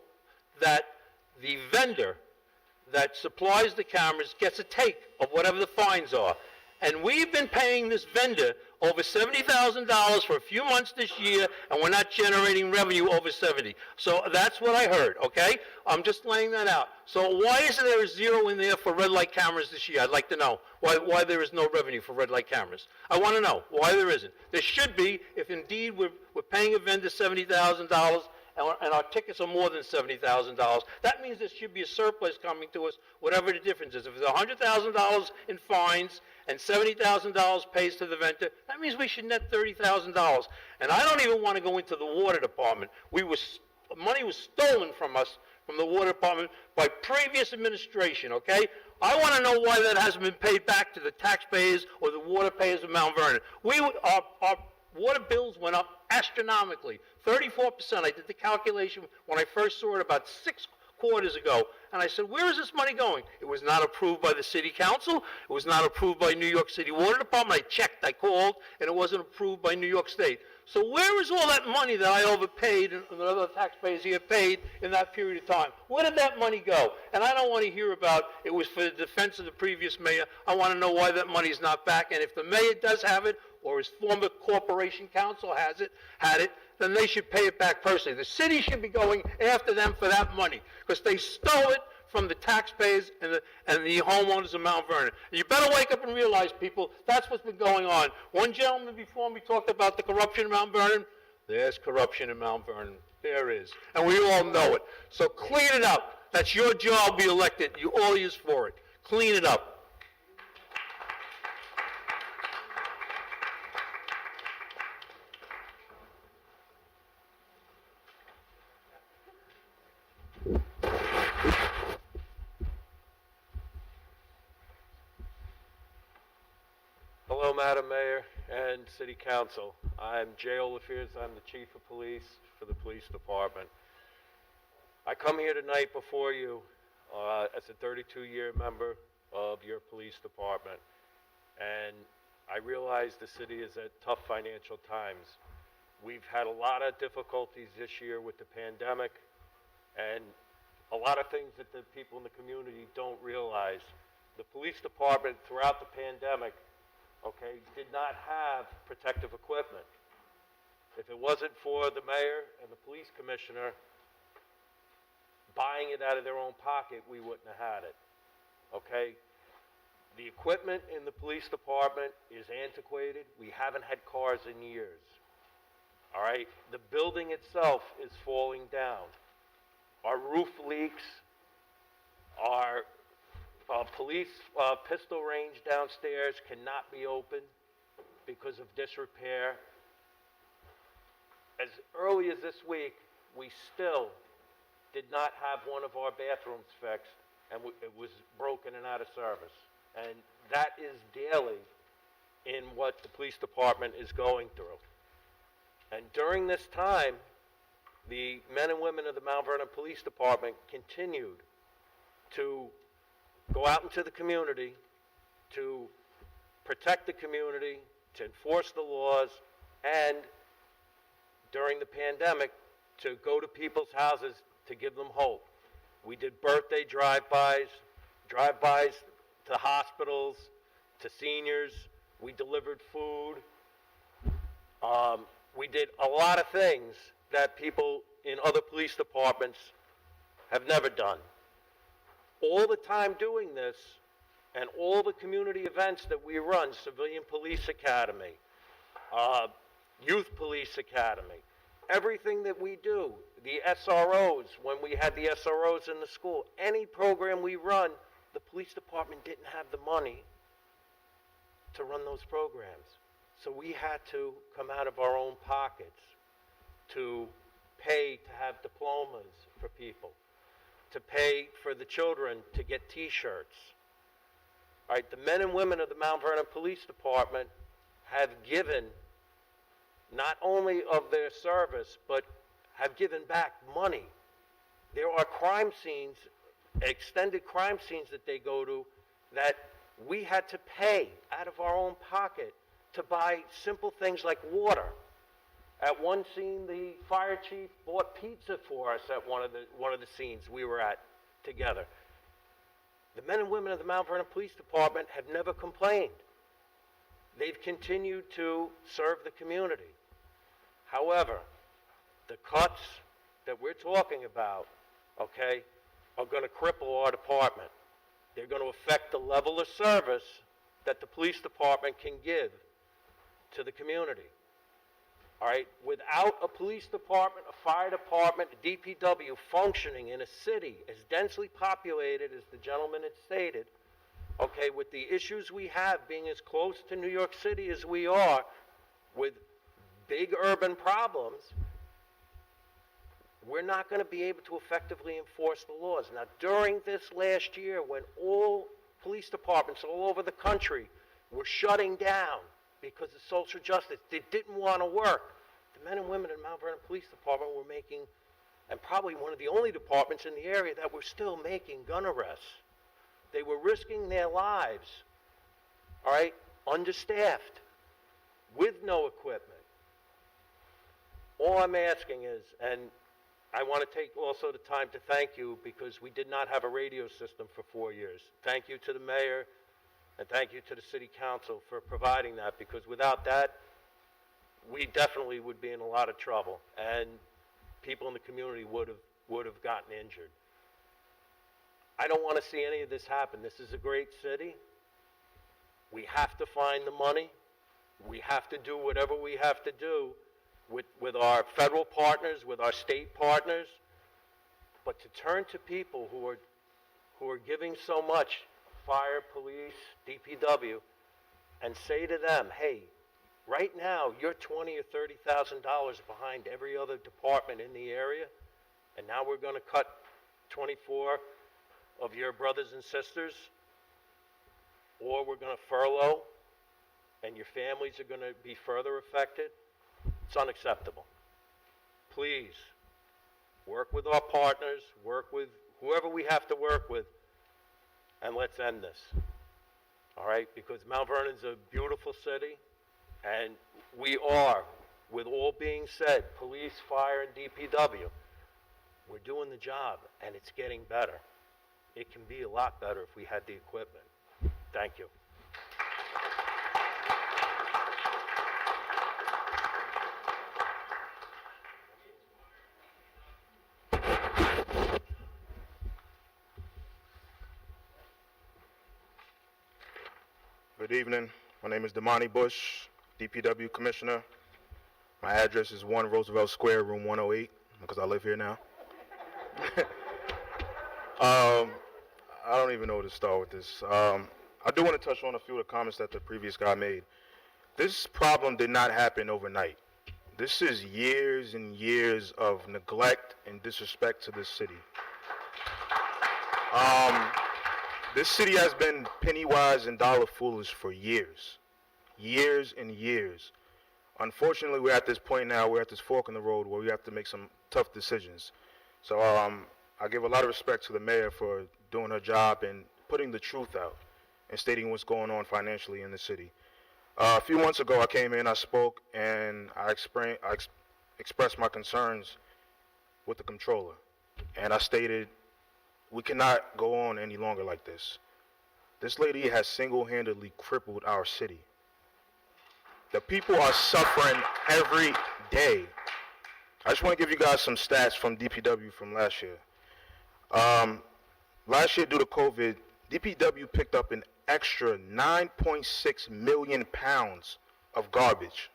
that the vendor that supplies the cameras gets a take of whatever the fines are. And we've been paying this vendor over $70,000 for a few months this year, and we're not generating revenue over 70. So that's what I heard, okay? I'm just laying that out. So why isn't there a zero in there for red light cameras this year? I'd like to know why there is no revenue for red light cameras. I want to know why there isn't. There should be, if indeed we're paying a vendor $70,000, and our tickets are more than $70,000. That means there should be a surplus coming to us, whatever the difference is. If it's $100,000 in fines and $70,000 pays to the vendor, that means we should net $30,000. And I don't even want to go into the water department. Money was stolen from us, from the water department, by previous administration, okay? I want to know why that hasn't been paid back to the taxpayers or the water payers of Mount Vernon. Our water bills went up astronomically, 34%. I did the calculation when I first saw it about 6 quarters ago, and I said, where is this money going? It was not approved by the city council. It was not approved by New York City Water Department. I checked, I called, and it wasn't approved by New York State. So where is all that money that I overpaid and the other taxpayers here paid in that period of time? Where did that money go? And I don't want to hear about it was for the defense of the previous mayor. I want to know why that money is not back, and if the mayor does have it, or his former corporation counsel had it, then they should pay it back personally. The city should be going after them for that money, because they stole it from the taxpayers and the homeowners of Mount Vernon. And you better wake up and realize, people, that's what's been going on. One gentleman before me talked about the corruption in Mount Vernon. There's corruption in Mount Vernon. There is. And we all know it. So clean it up. That's your job, be elected. You all use for it. Clean it up. Hello, Madam Mayor and City Council. I'm Jay Olifiers. I'm the Chief of Police for the Police Department. I come here tonight before you as a 32-year member of your police department, and I realize the city is at tough financial times. We've had a lot of difficulties this year with the pandemic, and a lot of things that the people in the community don't realize. The police department throughout the pandemic did not have protective equipment. If it wasn't for the mayor and the police commissioner buying it out of their own pocket, we wouldn't have had it, The equipment in the police department is antiquated. We haven't had cars in years, The building itself is falling down. Our roof leaks. Our police pistol range downstairs cannot be opened because of disrepair. As early as this week, we still did not have one of our bathrooms fixed, and it was broken and out of service. And that is daily in what the police department is going through. And during this time, the men and women of the Mount Vernon Police Department continued to go out into the community to protect the community, to enforce the laws, and during the pandemic, to go to people's houses to give them hope. We did birthday drive-bys to hospitals, to seniors. We delivered food. We did a lot of things that people in other police departments have never done. All the time doing this, and all the community events that we run, Civilian Police Academy, Youth Police Academy, everything that we do, the SROs, when we had the SROs in the school, any program we run, the police department didn't have the money to run those programs. So we had to come out of our own pockets to pay to have diplomas for people, to pay for the children to get T-shirts. All right, the men and women of the Mount Vernon Police Department have given not only of their service, but have given back money. There are crime scenes, extended crime scenes that they go to that we had to pay out of our own pocket to buy simple things like water. At one scene, the fire chief bought pizza for us at one of the scenes we were at together. The men and women of the Mount Vernon Police Department have never complained. They've continued to serve the community. However, the cuts that we're talking about, okay, are going to cripple our department. They're going to affect the level of service that the police department can give to the community. All right, without a police department, a fire department, a DPW functioning in a city as densely populated as the gentleman had stated, okay, with the issues we have being as close to New York City as we are, with big urban problems, we're not going to be able to effectively enforce the laws. Now, during this last year, when all police departments all over the country were shutting down because of social justice, they didn't want to work, the men and women in the Mount Vernon Police Department were making, and probably one of the only departments in the area that were still making gun arrests. They were risking their lives, all right, understaffed, with no equipment. All I'm asking is, and I want to take also the time to thank you because we did not have a radio system for 4 years. Thank you to the mayor and thank you to the city council for providing that, because without that, we definitely would be in a lot of trouble and people in the community would have gotten injured. I don't want to see any of this happen. This is a great city. We have to find the money. We have to do whatever we have to do with our federal partners, with our state partners, but to turn to people who are giving so much, fire, police, DPW, and say to them, hey, right now you're $20,000 or $30,000 behind every other department in the area, and now we're going to cut 24 of your brothers and sisters, or we're going to furlough, and your families are going to be further affected. It's unacceptable. Please, work with our partners, work with whoever we have to work with, and let's end this. All right? Because Mount Vernon's a beautiful city, and we are, with all being said, police, fire, and DPW, we're doing the job, and it's getting better. It can be a lot better if we had the equipment. Thank you. Good evening. My name is Damani Bush, DPW Commissioner. My address is 1 Roosevelt Square, room 108, because I live here now. I don't even know where to start with this. I do want to touch on a few of the comments that the previous guy made. This problem did not happen overnight. This is years and years of neglect and disrespect to this city. This city has been penny wise and dollar foolish for years. Years and years. Unfortunately, we're at this point now, we're at this fork in the road where we have to make some tough decisions. So I give a lot of respect to the mayor for doing her job and putting the truth out and stating what's going on financially in the city. A few months ago, I came in, I spoke, and I expressed my concerns with the controller. And I stated, we cannot go on any longer like this. This lady has single-handedly crippled our city. The people are suffering every day. I just want to give you guys some stats from DPW from last year. Last year, due to COVID, DPW picked up an extra 9.6 million pounds of garbage.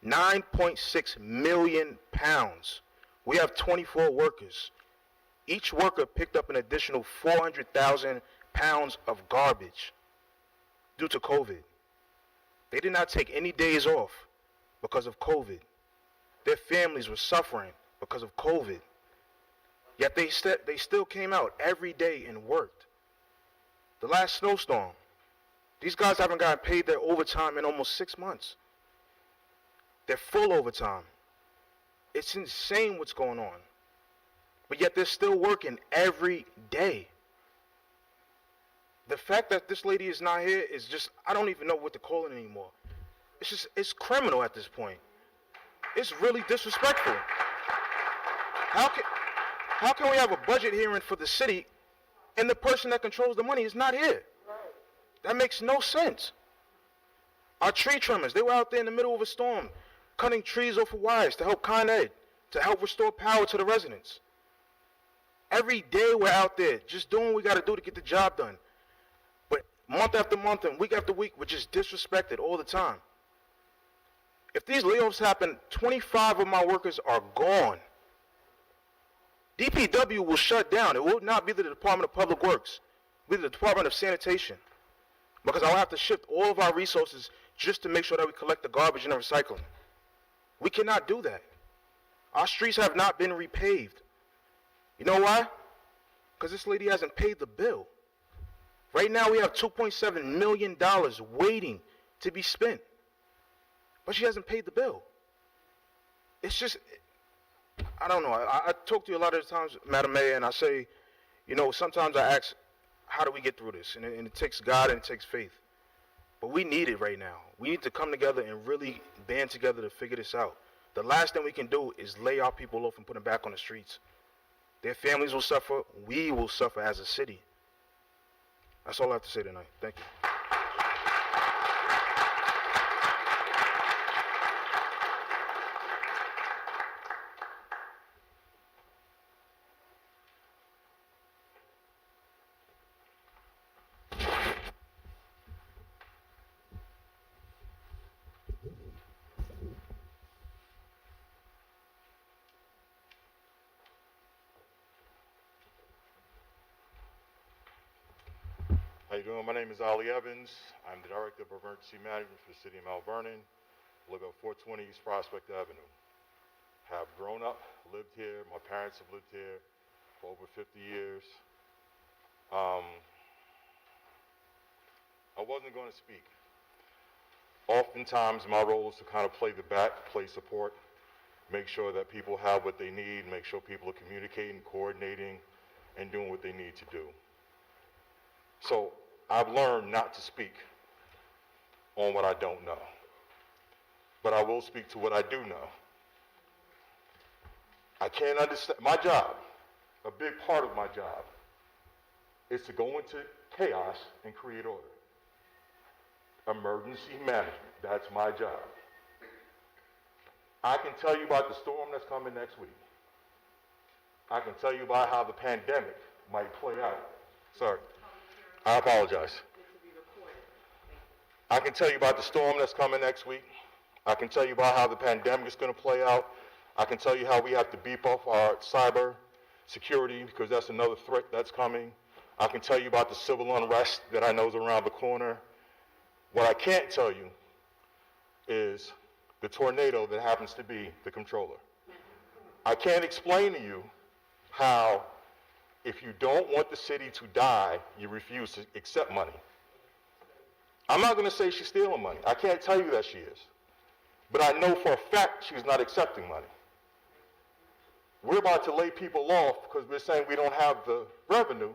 9.6 million pounds. We have 24 workers. Each worker picked up an additional 400,000 pounds of garbage due to COVID. They did not take any days off because of COVID. Their families were suffering because of COVID. Yet they still came out every day and worked. The last snowstorm, these guys haven't gotten paid their overtime in almost 6 months. They're full overtime. It's insane what's going on. But yet they're still working every day. The fact that this lady is not here is just, I don't even know what to call it anymore. It's criminal at this point. It's really disrespectful. How can we have a budget hearing for the city and the person that controls the money is not here? That makes no sense. Our tree trimmers, they were out there in the middle of a storm, cutting trees off of wires to help Con Ed, to help restore power to the residents. Every day we're out there just doing what we got to do to get the job done. But month after month and week after week, we're just disrespected all the time. If these layoffs happen, 25 of my workers are gone. DPW will shut down. It will not be the Department of Public Works. It will be the Department of Sanitation. Because I'll have to shift all of our resources just to make sure that we collect the garbage and the recycling. We cannot do that. Our streets have not been repaved. You know why? Because this lady hasn't paid the bill. Right now we have $2.7 million waiting to be spent. But she hasn't paid the bill. It's just, I don't know. I talk to you a lot of times, Madam Mayor, and I say, you know, sometimes I ask, how do we get through this? And it takes God and it takes faith. But we need it right now. We need to come together and really band together to figure this out. The last thing we can do is lay our people off and put them back on the streets. Their families will suffer. We will suffer as a city. That's all I have to say tonight. Thank you. How you doing? My name is Ali Evans. I'm the Director of Emergency Management for the City of Mount Vernon. Live at 420 East Prospect Avenue. Have grown up, lived here. My parents have lived here for over 50 years. I wasn't going to speak. Oftentimes, my role is to kind of play the back, play support, make sure that people have what they need, make sure people are communicating, coordinating, and doing what they need to do. So I've learned not to speak on what I don't know, but I will speak to what I do know. I can't understand, my job, a big part of my job, is to go into chaos and create order. Emergency management, that's my job. I can tell you about the storm that's coming next week. I can tell you about how the pandemic might play out. Sorry. I apologize. I can tell you about the storm that's coming next week. I can tell you about how the pandemic is going to play out. I can tell you how we have to beef up our cyber security because that's another threat that's coming. I can tell you about the civil unrest that I know is around the corner. What I can't tell you is the tornado that happens to be the controller. I can't explain to you how if you don't want the city to die, you refuse to accept money. I'm not going to say she's stealing money. I can't tell you that she is. But I know for a fact she's not accepting money. We're about to lay people off because we're saying we don't have the revenue.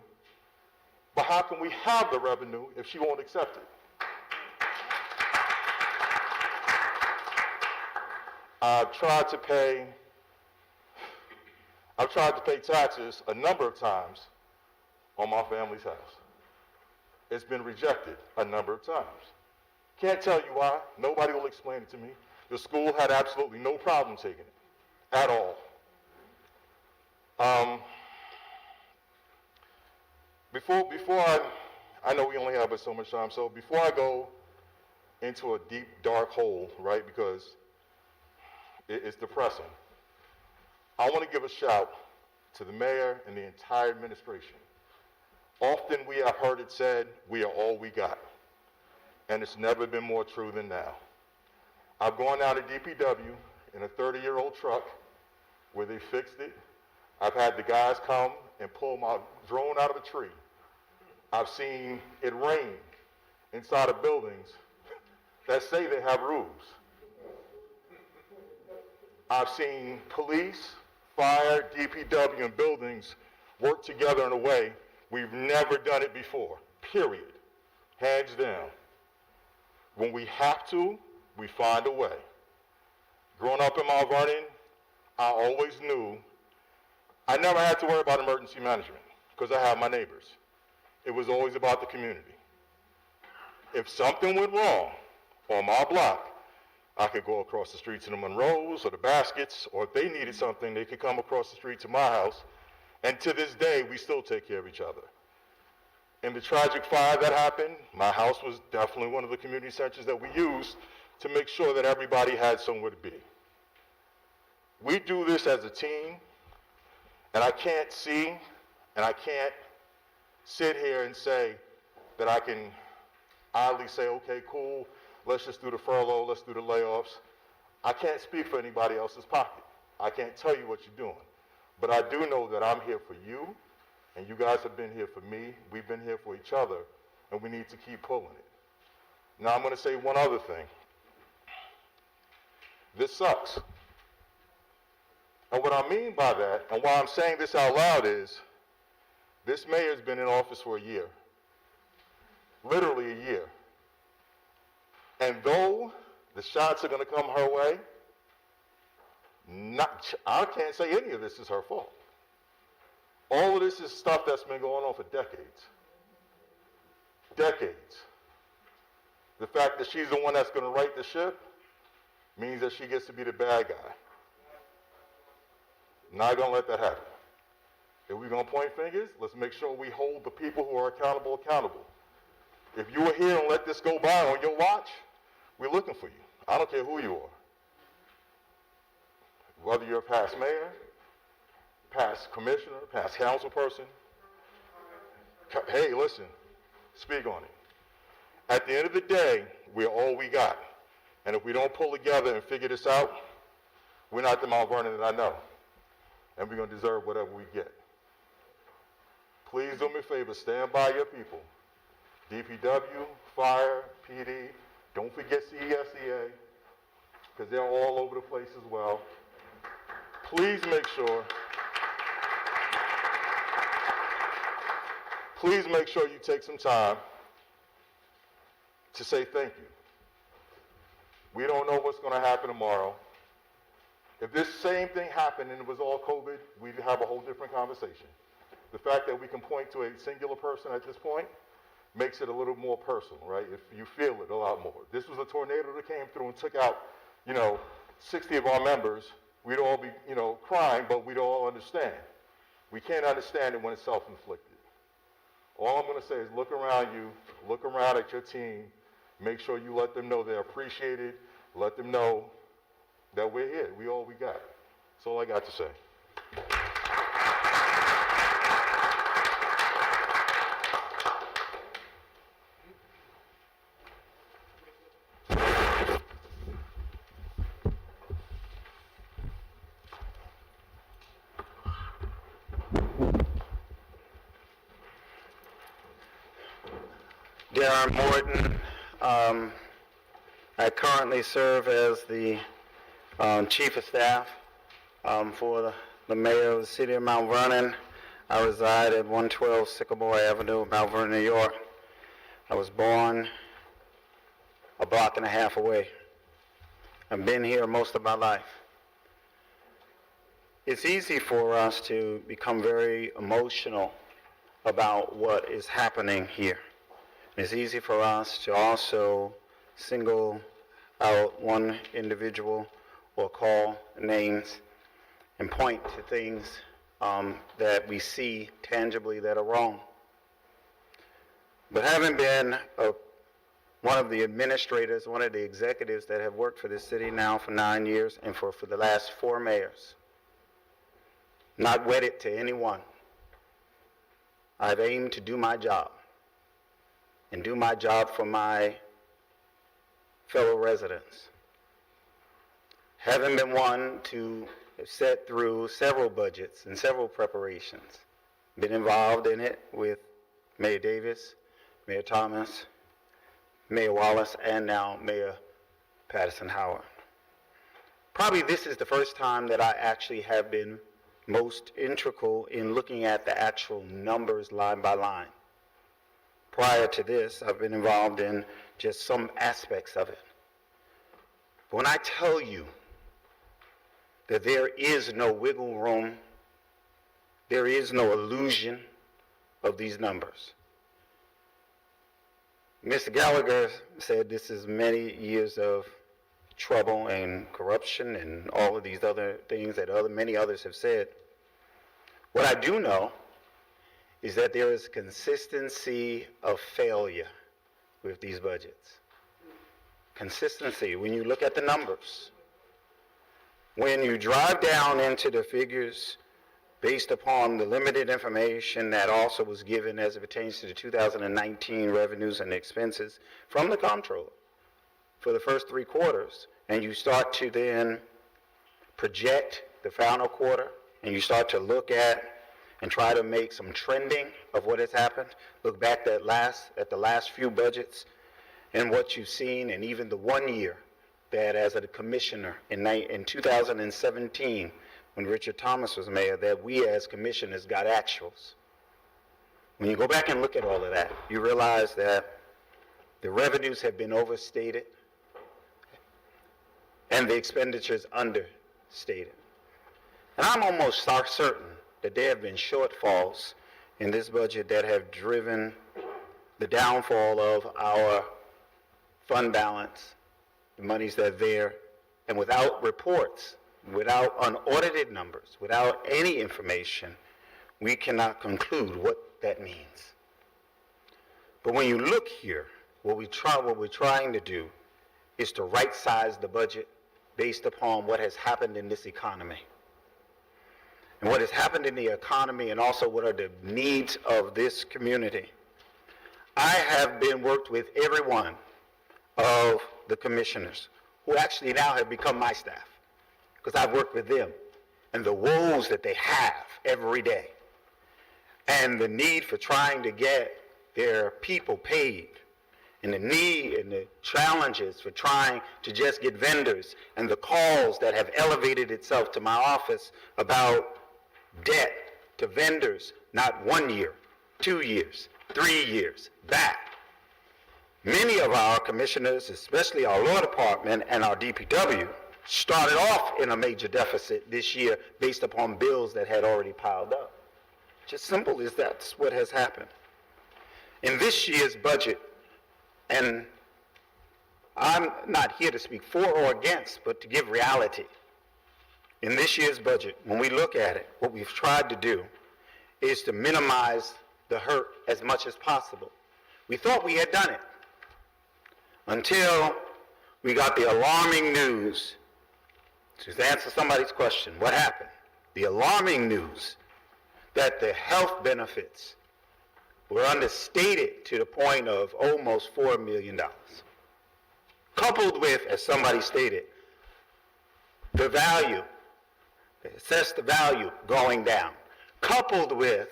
But how can we have the revenue if she won't accept it? I've tried to pay taxes a number of times on my family's house. It's been rejected a number of times. Can't tell you why. Nobody will explain it to me. The school had absolutely no problem taking it at all. Before I know we only have so much time, so before I go into a deep, dark hole, right, because It's depressing. I want to give a shout to the mayor and the entire administration. Often we have heard it said, we are all we got. And it's never been more true than now. I've gone down to DPW in a 30-year-old truck where they fixed it. I've had the guys come and pull my drone out of a tree. I've seen it rain inside of buildings that say they have roofs. I've seen police, fire, DPW, and buildings work together in a way we've never done it before, period, hands down. When we have to, we find a way. Growing up in Mount Vernon, I always knew I never had to worry about emergency management because I have my neighbors. It was always about the community. If something went wrong on my block, I could go across the street to the Monroes or the Baskets, or if they needed something, they could come across the street to my house. And to this day, we still take care of each other. In the tragic fire that happened, my house was definitely one of the community centers that we used to make sure that everybody had somewhere to be. We do this as a team, and I can't see, and I can't sit here and say that I can idly say, okay, cool, let's just do the furlough, let's do the layoffs. I can't speak for anybody else's pocket. I can't tell you what you're doing. But I do know that I'm here for you, and you guys have been here for me. We've been here for each other, and we need to keep pulling it. Now I'm going to say one other thing. This sucks. And what I mean by that, and why I'm saying this out loud is, this mayor's been in office for a year. Literally a year. And though the shots are going to come her way, I can't say any of this is her fault. All of this is stuff that's been going on for decades. Decades. The fact that she's the one that's going to right the ship means that she gets to be the bad guy. Not going to let that happen. If we're going to point fingers, let's make sure we hold the people who are accountable. If you were here and let this go by on your watch, we're looking for you. I don't care who you are. Whether you're a past mayor, past commissioner, past council person, hey, listen, speak on it. At the end of the day, we're all we got. And if we don't pull together and figure this out, we're not the Mount Vernon that I know. And we're going to deserve whatever we get. Please do me a favor, stand by your people. DPW, fire, PD, don't forget CESEA, because they're all over the place as well. Please make sure you take some time to say thank you. We don't know what's going to happen tomorrow. If this same thing happened and it was all COVID, we'd have a whole different conversation. The fact that we can point to a singular person at this point makes it a little more personal, right? If you feel it a lot more. This was a tornado that came through and took out, 60 of our members. We'd all be, crying, but we'd all understand. We can't understand it when it's self-inflicted. All I'm going to say is look around you, look around at your team, make sure you let them know they're appreciated, let them know that we're here, we all we got. That's all I got to say. Darren Morton. I currently serve as the Chief of Staff for the Mayor of the City of Mount Vernon. I reside at 112 Sycamore Avenue, Mount Vernon, New York. I was born a block and a half away. I've been here most of my life. It's easy for us to become very emotional about what is happening here. It's easy for us to also single out one individual or call names and point to things that we see tangibly that are wrong. But having been a one of the administrators, one of the executives that have worked for this city now for 9 years and for the last 4 mayors. Not wedded to anyone. I've aimed to do my job and do my job for my fellow residents. Having been one to have sat through several budgets and several preparations, been involved in it with Mayor Davis, Mayor Thomas, Mayor Wallace, and now Mayor Patterson Howard. Probably this is the first time that I actually have been most integral in looking at the actual numbers line by line. Prior to this, I've been involved in just some aspects of it. But when I tell you that there is no wiggle room, there is no illusion of these numbers. Mr. Gallagher said this is many years of trouble and corruption and all of these other things that many others have said. What I do know is that there is consistency of failure with these budgets. Consistency, when you look at the numbers, when you drive down into the figures based upon the limited information that also was given as it pertains to the 2019 revenues and expenses from the comptroller for the first 3 quarters, and you start to then project the final quarter, and you start to look at and try to make some trending of what has happened, look back at the last few budgets and what you've seen, and even the 1 year that as a commissioner in 2017, when Richard Thomas was mayor, that we as commissioners got actuals. When you go back and look at all of that, you realize that the revenues have been overstated and the expenditures understated. And I'm almost certain that there have been shortfalls in this budget that have driven the downfall of our fund balance, the monies that are there, and without reports, without unaudited numbers, without any information, we cannot conclude what that means. But when you look here, what we're trying to do is to right-size the budget based upon what has happened in this economy. And what has happened in the economy, and also what are the needs of this community. I have worked with every one of the commissioners who actually now have become my staff, because I've worked with them and the woes that they have every day and the need for trying to get their people paid, and the need and the challenges for trying to just get vendors, and the calls that have elevated itself to my office about debt to vendors, not 1 year, 2 years, 3 years back. Many of our commissioners, especially our law department and our DPW, started off in a major deficit this year based upon bills that had already piled up. Just simple as that's what has happened. In this year's budget, and I'm not here to speak for or against, but to give reality. In this year's budget, when we look at it, what we've tried to do is to minimize the hurt as much as possible. We thought we had done it until we got the alarming news. To answer somebody's question, what happened? The alarming news that the health benefits were understated to the point of almost $4 million. Coupled with, as somebody stated, the value, assess the value going down, coupled with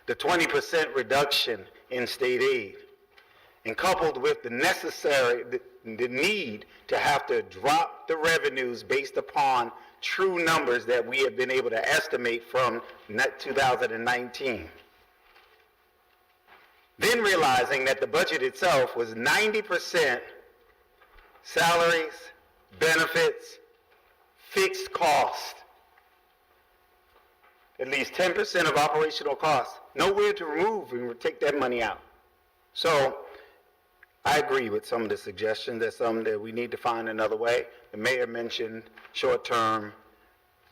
the 20% reduction in state aid, and coupled with the need to have to drop the revenues based upon true numbers that we have been able to estimate from 2019. Then realizing that the budget itself was 90% salaries, benefits, fixed cost, at least 10% of operational costs, nowhere to remove and take that money out. So I agree with some of the suggestions that we need to find another way. The mayor mentioned short-term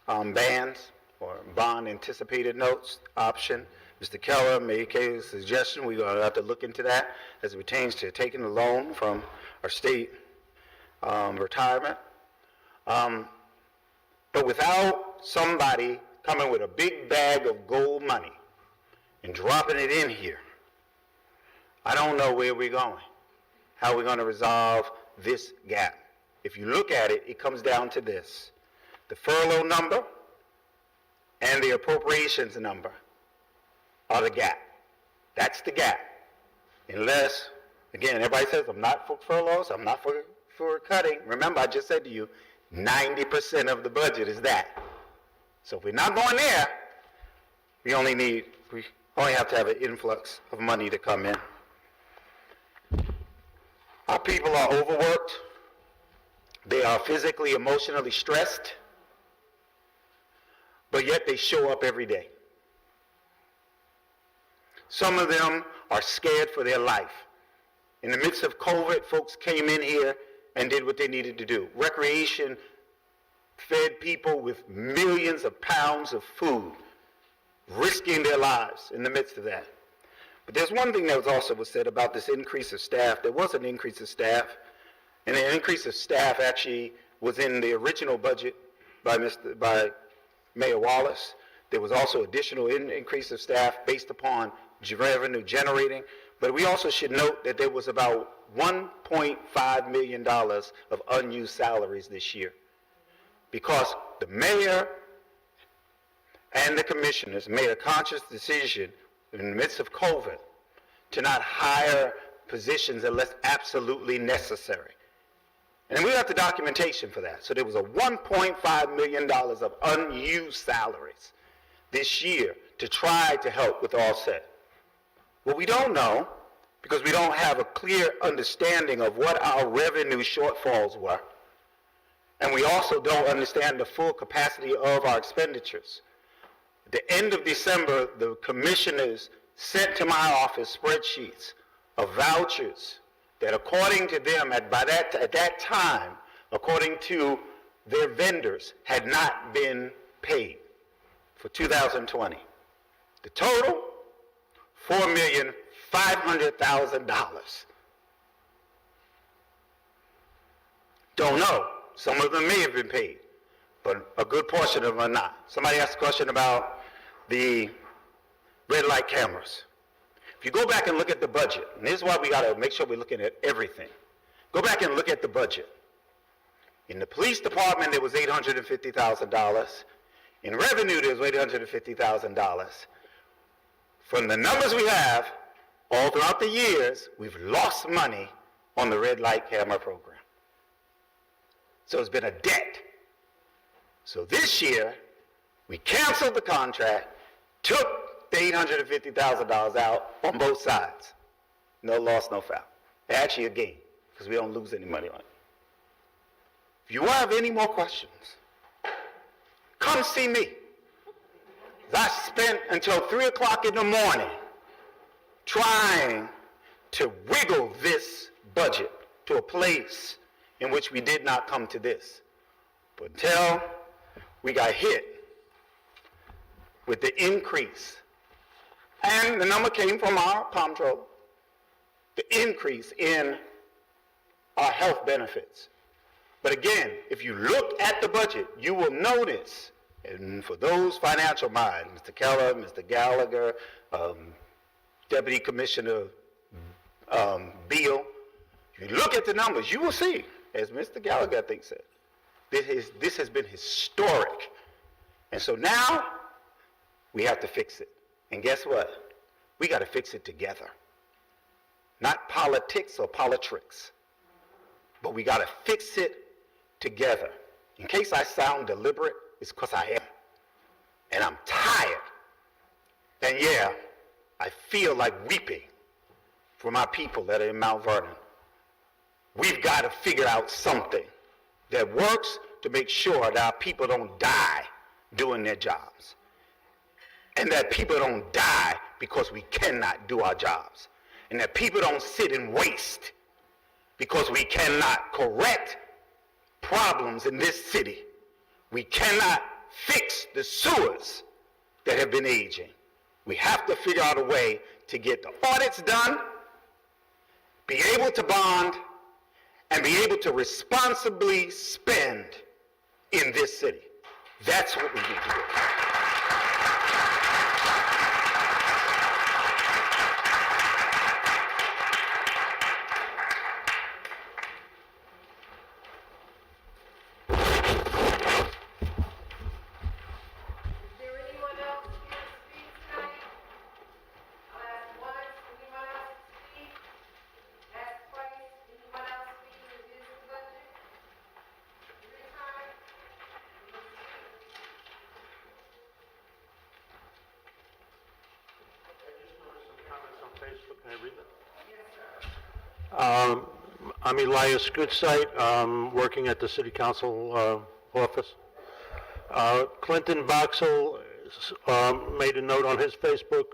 bans or bond anticipated notes option. Mr. Keller made a suggestion. We're going to have to look into that as it pertains to taking a loan from our state retirement. But without somebody coming with a big bag of gold money and dropping it in here, I don't know where we're going, how we're going to resolve this gap. If you look at it, it comes down to this: the furlough number and the appropriations number are the gap. That's the gap. Unless, again, everybody says, I'm not for furloughs, I'm not for cutting. Remember, I just said to you, 90% of the budget is that. So if we're not going there, we only have to have an influx of money to come in. Our people are overworked. They are physically, emotionally stressed, but yet they show up every day. Some of them are scared for their life. In the midst of COVID, folks came in here and did what they needed to do. Recreation fed people with millions of pounds of food, risking their lives in the midst of that. But there's one thing that was said about this increase of staff. There was an increase of staff, and the increase of staff actually was in the original budget by Mayor Wallace. There was also additional increase of staff based upon revenue generating. But we also should note that there was about $1.5 million of unused salaries this year, because the mayor and the commissioners made a conscious decision in the midst of COVID to not hire positions unless absolutely necessary. And we got the documentation for that. So there was a $1.5 million of unused salaries this year to try to help with offset. What we don't know, because we don't have a clear understanding of what our revenue shortfalls were, and we also don't understand the full capacity of our expenditures. At the end of December, the commissioners sent to my office spreadsheets of vouchers that, according to them, at that time, according to their vendors, had not been paid for 2020. The total, $4,500,000. Don't know. Some of them may have been paid, but a good portion of them are not. Somebody asked a question about the red light cameras. If you go back and look at the budget, and this is why we got to make sure we're looking at everything. Go back and look at the budget. In the police department, there was $850,000. In revenue, there was $850,000. From the numbers we have, all throughout the years, we've lost money on the red light camera program. So it's been a debt. So this year, we canceled the contract, took the $850,000 out on both sides. No loss, no foul. Actually a gain, because we don't lose any money on it. If you have any more questions, come see me. I spent until 3 o'clock in the morning trying to wiggle this budget to a place in which we did not come to this. But until we got hit with the increase, and the number came from our comptroller, the increase in our health benefits. But again, if you look at the budget, you will notice, and for those financial minds, Mr. Keller, Mr. Gallagher, Deputy Commissioner Beal, if you look at the numbers, you will see, as Mr. Gallagher, I think, said, this has been historic. And so now we have to fix it. And guess what? We got to fix it together. Not politics or politricks, but we got to fix it together. In case I sound deliberate, it's because I am. And I'm tired. And yeah, I feel like weeping for my people that are in Mount Vernon. We've got to figure out something that works to make sure that our people don't die doing their jobs. And that people don't die because we cannot do our jobs. And that people don't sit and waste because we cannot correct problems in this city. We cannot fix the sewers that have been aging. We have to figure out a way to get the audits done, be able to bond, and be able to responsibly spend in this city. That's what we need to do. I'm Elias Goodsite, working at the City Council office. Clinton Boxell made a note on his Facebook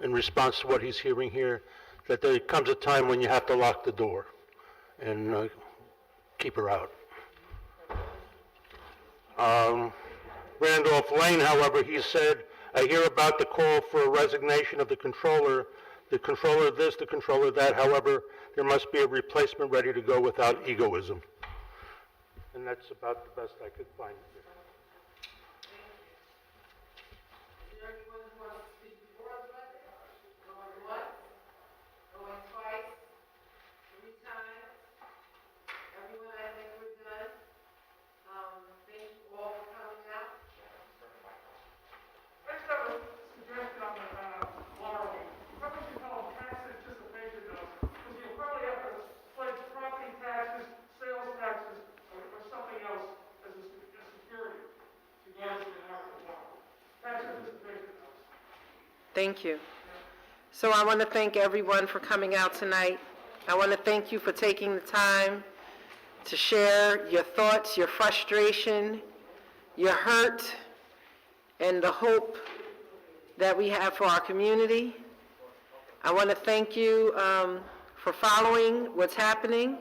in response to what he's hearing here, that there comes a time when you have to lock the door and keep her out. Randolph Lane, however, he said, I hear about the call for a resignation of the controller this, the controller that. However, there must be a replacement ready to go without egoism. And that's about the best I could find here. Thank you. So I want to thank everyone for coming out tonight. I want to thank you for taking the time to share your thoughts, your frustration, your hurt, and the hope that we have for our community. I want to thank you for following what's happening.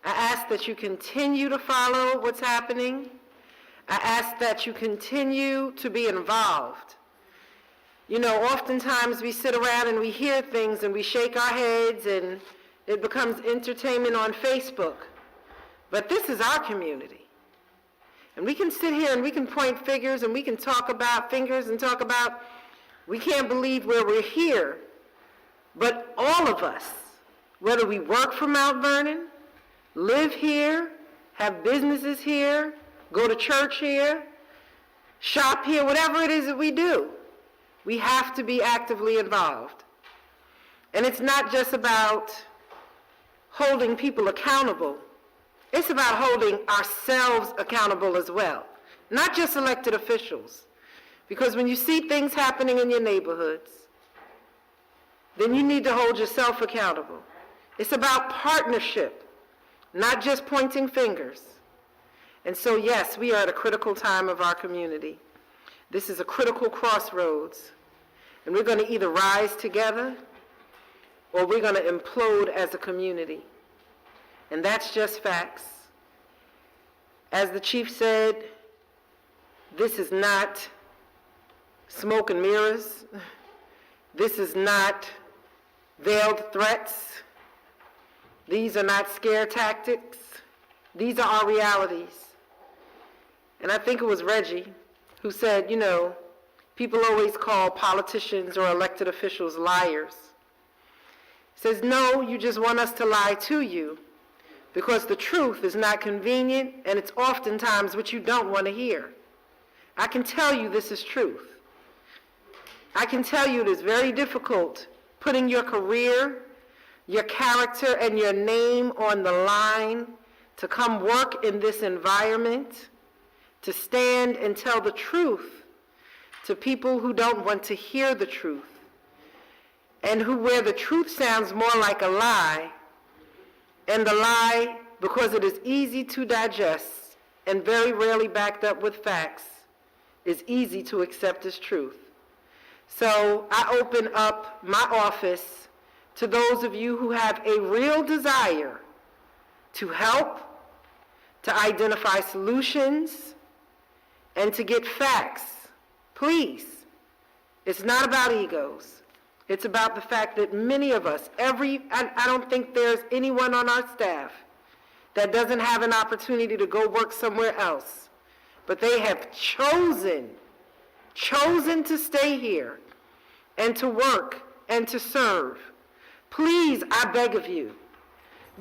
I ask that you continue to follow what's happening. I ask that you continue to be involved. You know, oftentimes we sit around and we hear things and we shake our heads and it becomes entertainment on Facebook. But this is our community. And we can sit here and we can point fingers and we can talk about fingers and talk about we can't believe where we're here. But all of us, whether we work for Mount Vernon, live here, have businesses here, go to church here, shop here, whatever it is that we do, we have to be actively involved. And it's not just about holding people accountable. It's about holding ourselves accountable as well, not just elected officials. Because when you see things happening in your neighborhoods, then you need to hold yourself accountable. It's about partnership, not just pointing fingers. And so, yes, we are at a critical time of our community. This is a critical crossroads, and we're going to either rise together or we're going to implode as a community. And that's just facts. As the chief said, this is not smoke and mirrors. This is not veiled threats. These are not scare tactics. These are our realities. And I think it was Reggie who said, you know, people always call politicians or elected officials liars. He says, no, you just want us to lie to you because the truth is not convenient and it's oftentimes what you don't want to hear. I can tell you this is truth. I can tell you it is very difficult putting your career, your character, and your name on the line to come work in this environment, to stand and tell the truth to people who don't want to hear the truth, and where the truth sounds more like a lie, and the lie, because it is easy to digest and very rarely backed up with facts, is easy to accept as truth. So I open up my office to those of you who have a real desire to help, to identify solutions, and to get facts. Please, It's not about egos. It's about the fact that many of us, I don't think there's anyone on our staff that doesn't have an opportunity to go work somewhere else. But they have chosen to stay here and to work and to serve. Please, I beg of you,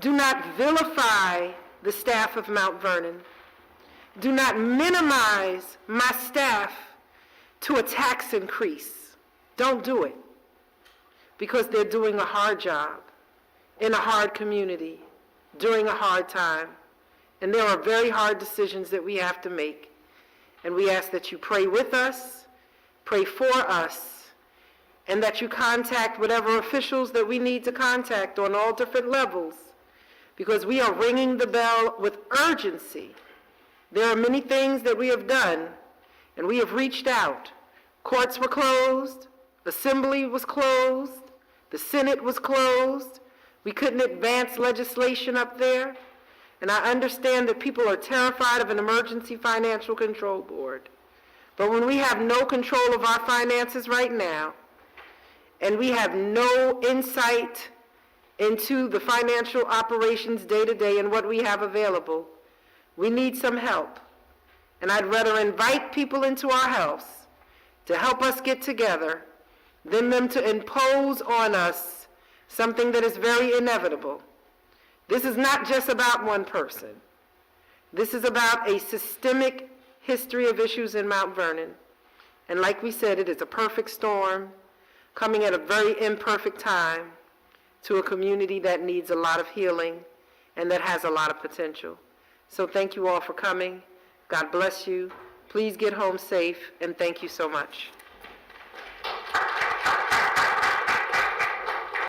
do not vilify the staff of Mount Vernon. Do not minimize my staff to a tax increase. Don't do it, because they're doing a hard job in a hard community during a hard time. And there are very hard decisions that we have to make. And we ask that you pray with us, pray for us, and that you contact whatever officials that we need to contact on all different levels, because we are ringing the bell with urgency. There are many things that we have done, and we have reached out. Courts were closed, Assembly was closed, the Senate was closed. We couldn't advance legislation up there. And I understand that people are terrified of an emergency financial control board. But when we have no control of our finances right now, and we have no insight into the financial operations day to day and what we have available, we need some help. And I'd rather invite people into our house to help us get together than them to impose on us something that is very inevitable. This is not just about one person. This is about a systemic history of issues in Mount Vernon. And like we said, it is a perfect storm coming at a very imperfect time to a community that needs a lot of healing and that has a lot of potential. So thank you all for coming. God bless you. Please get home safe, and thank you so much.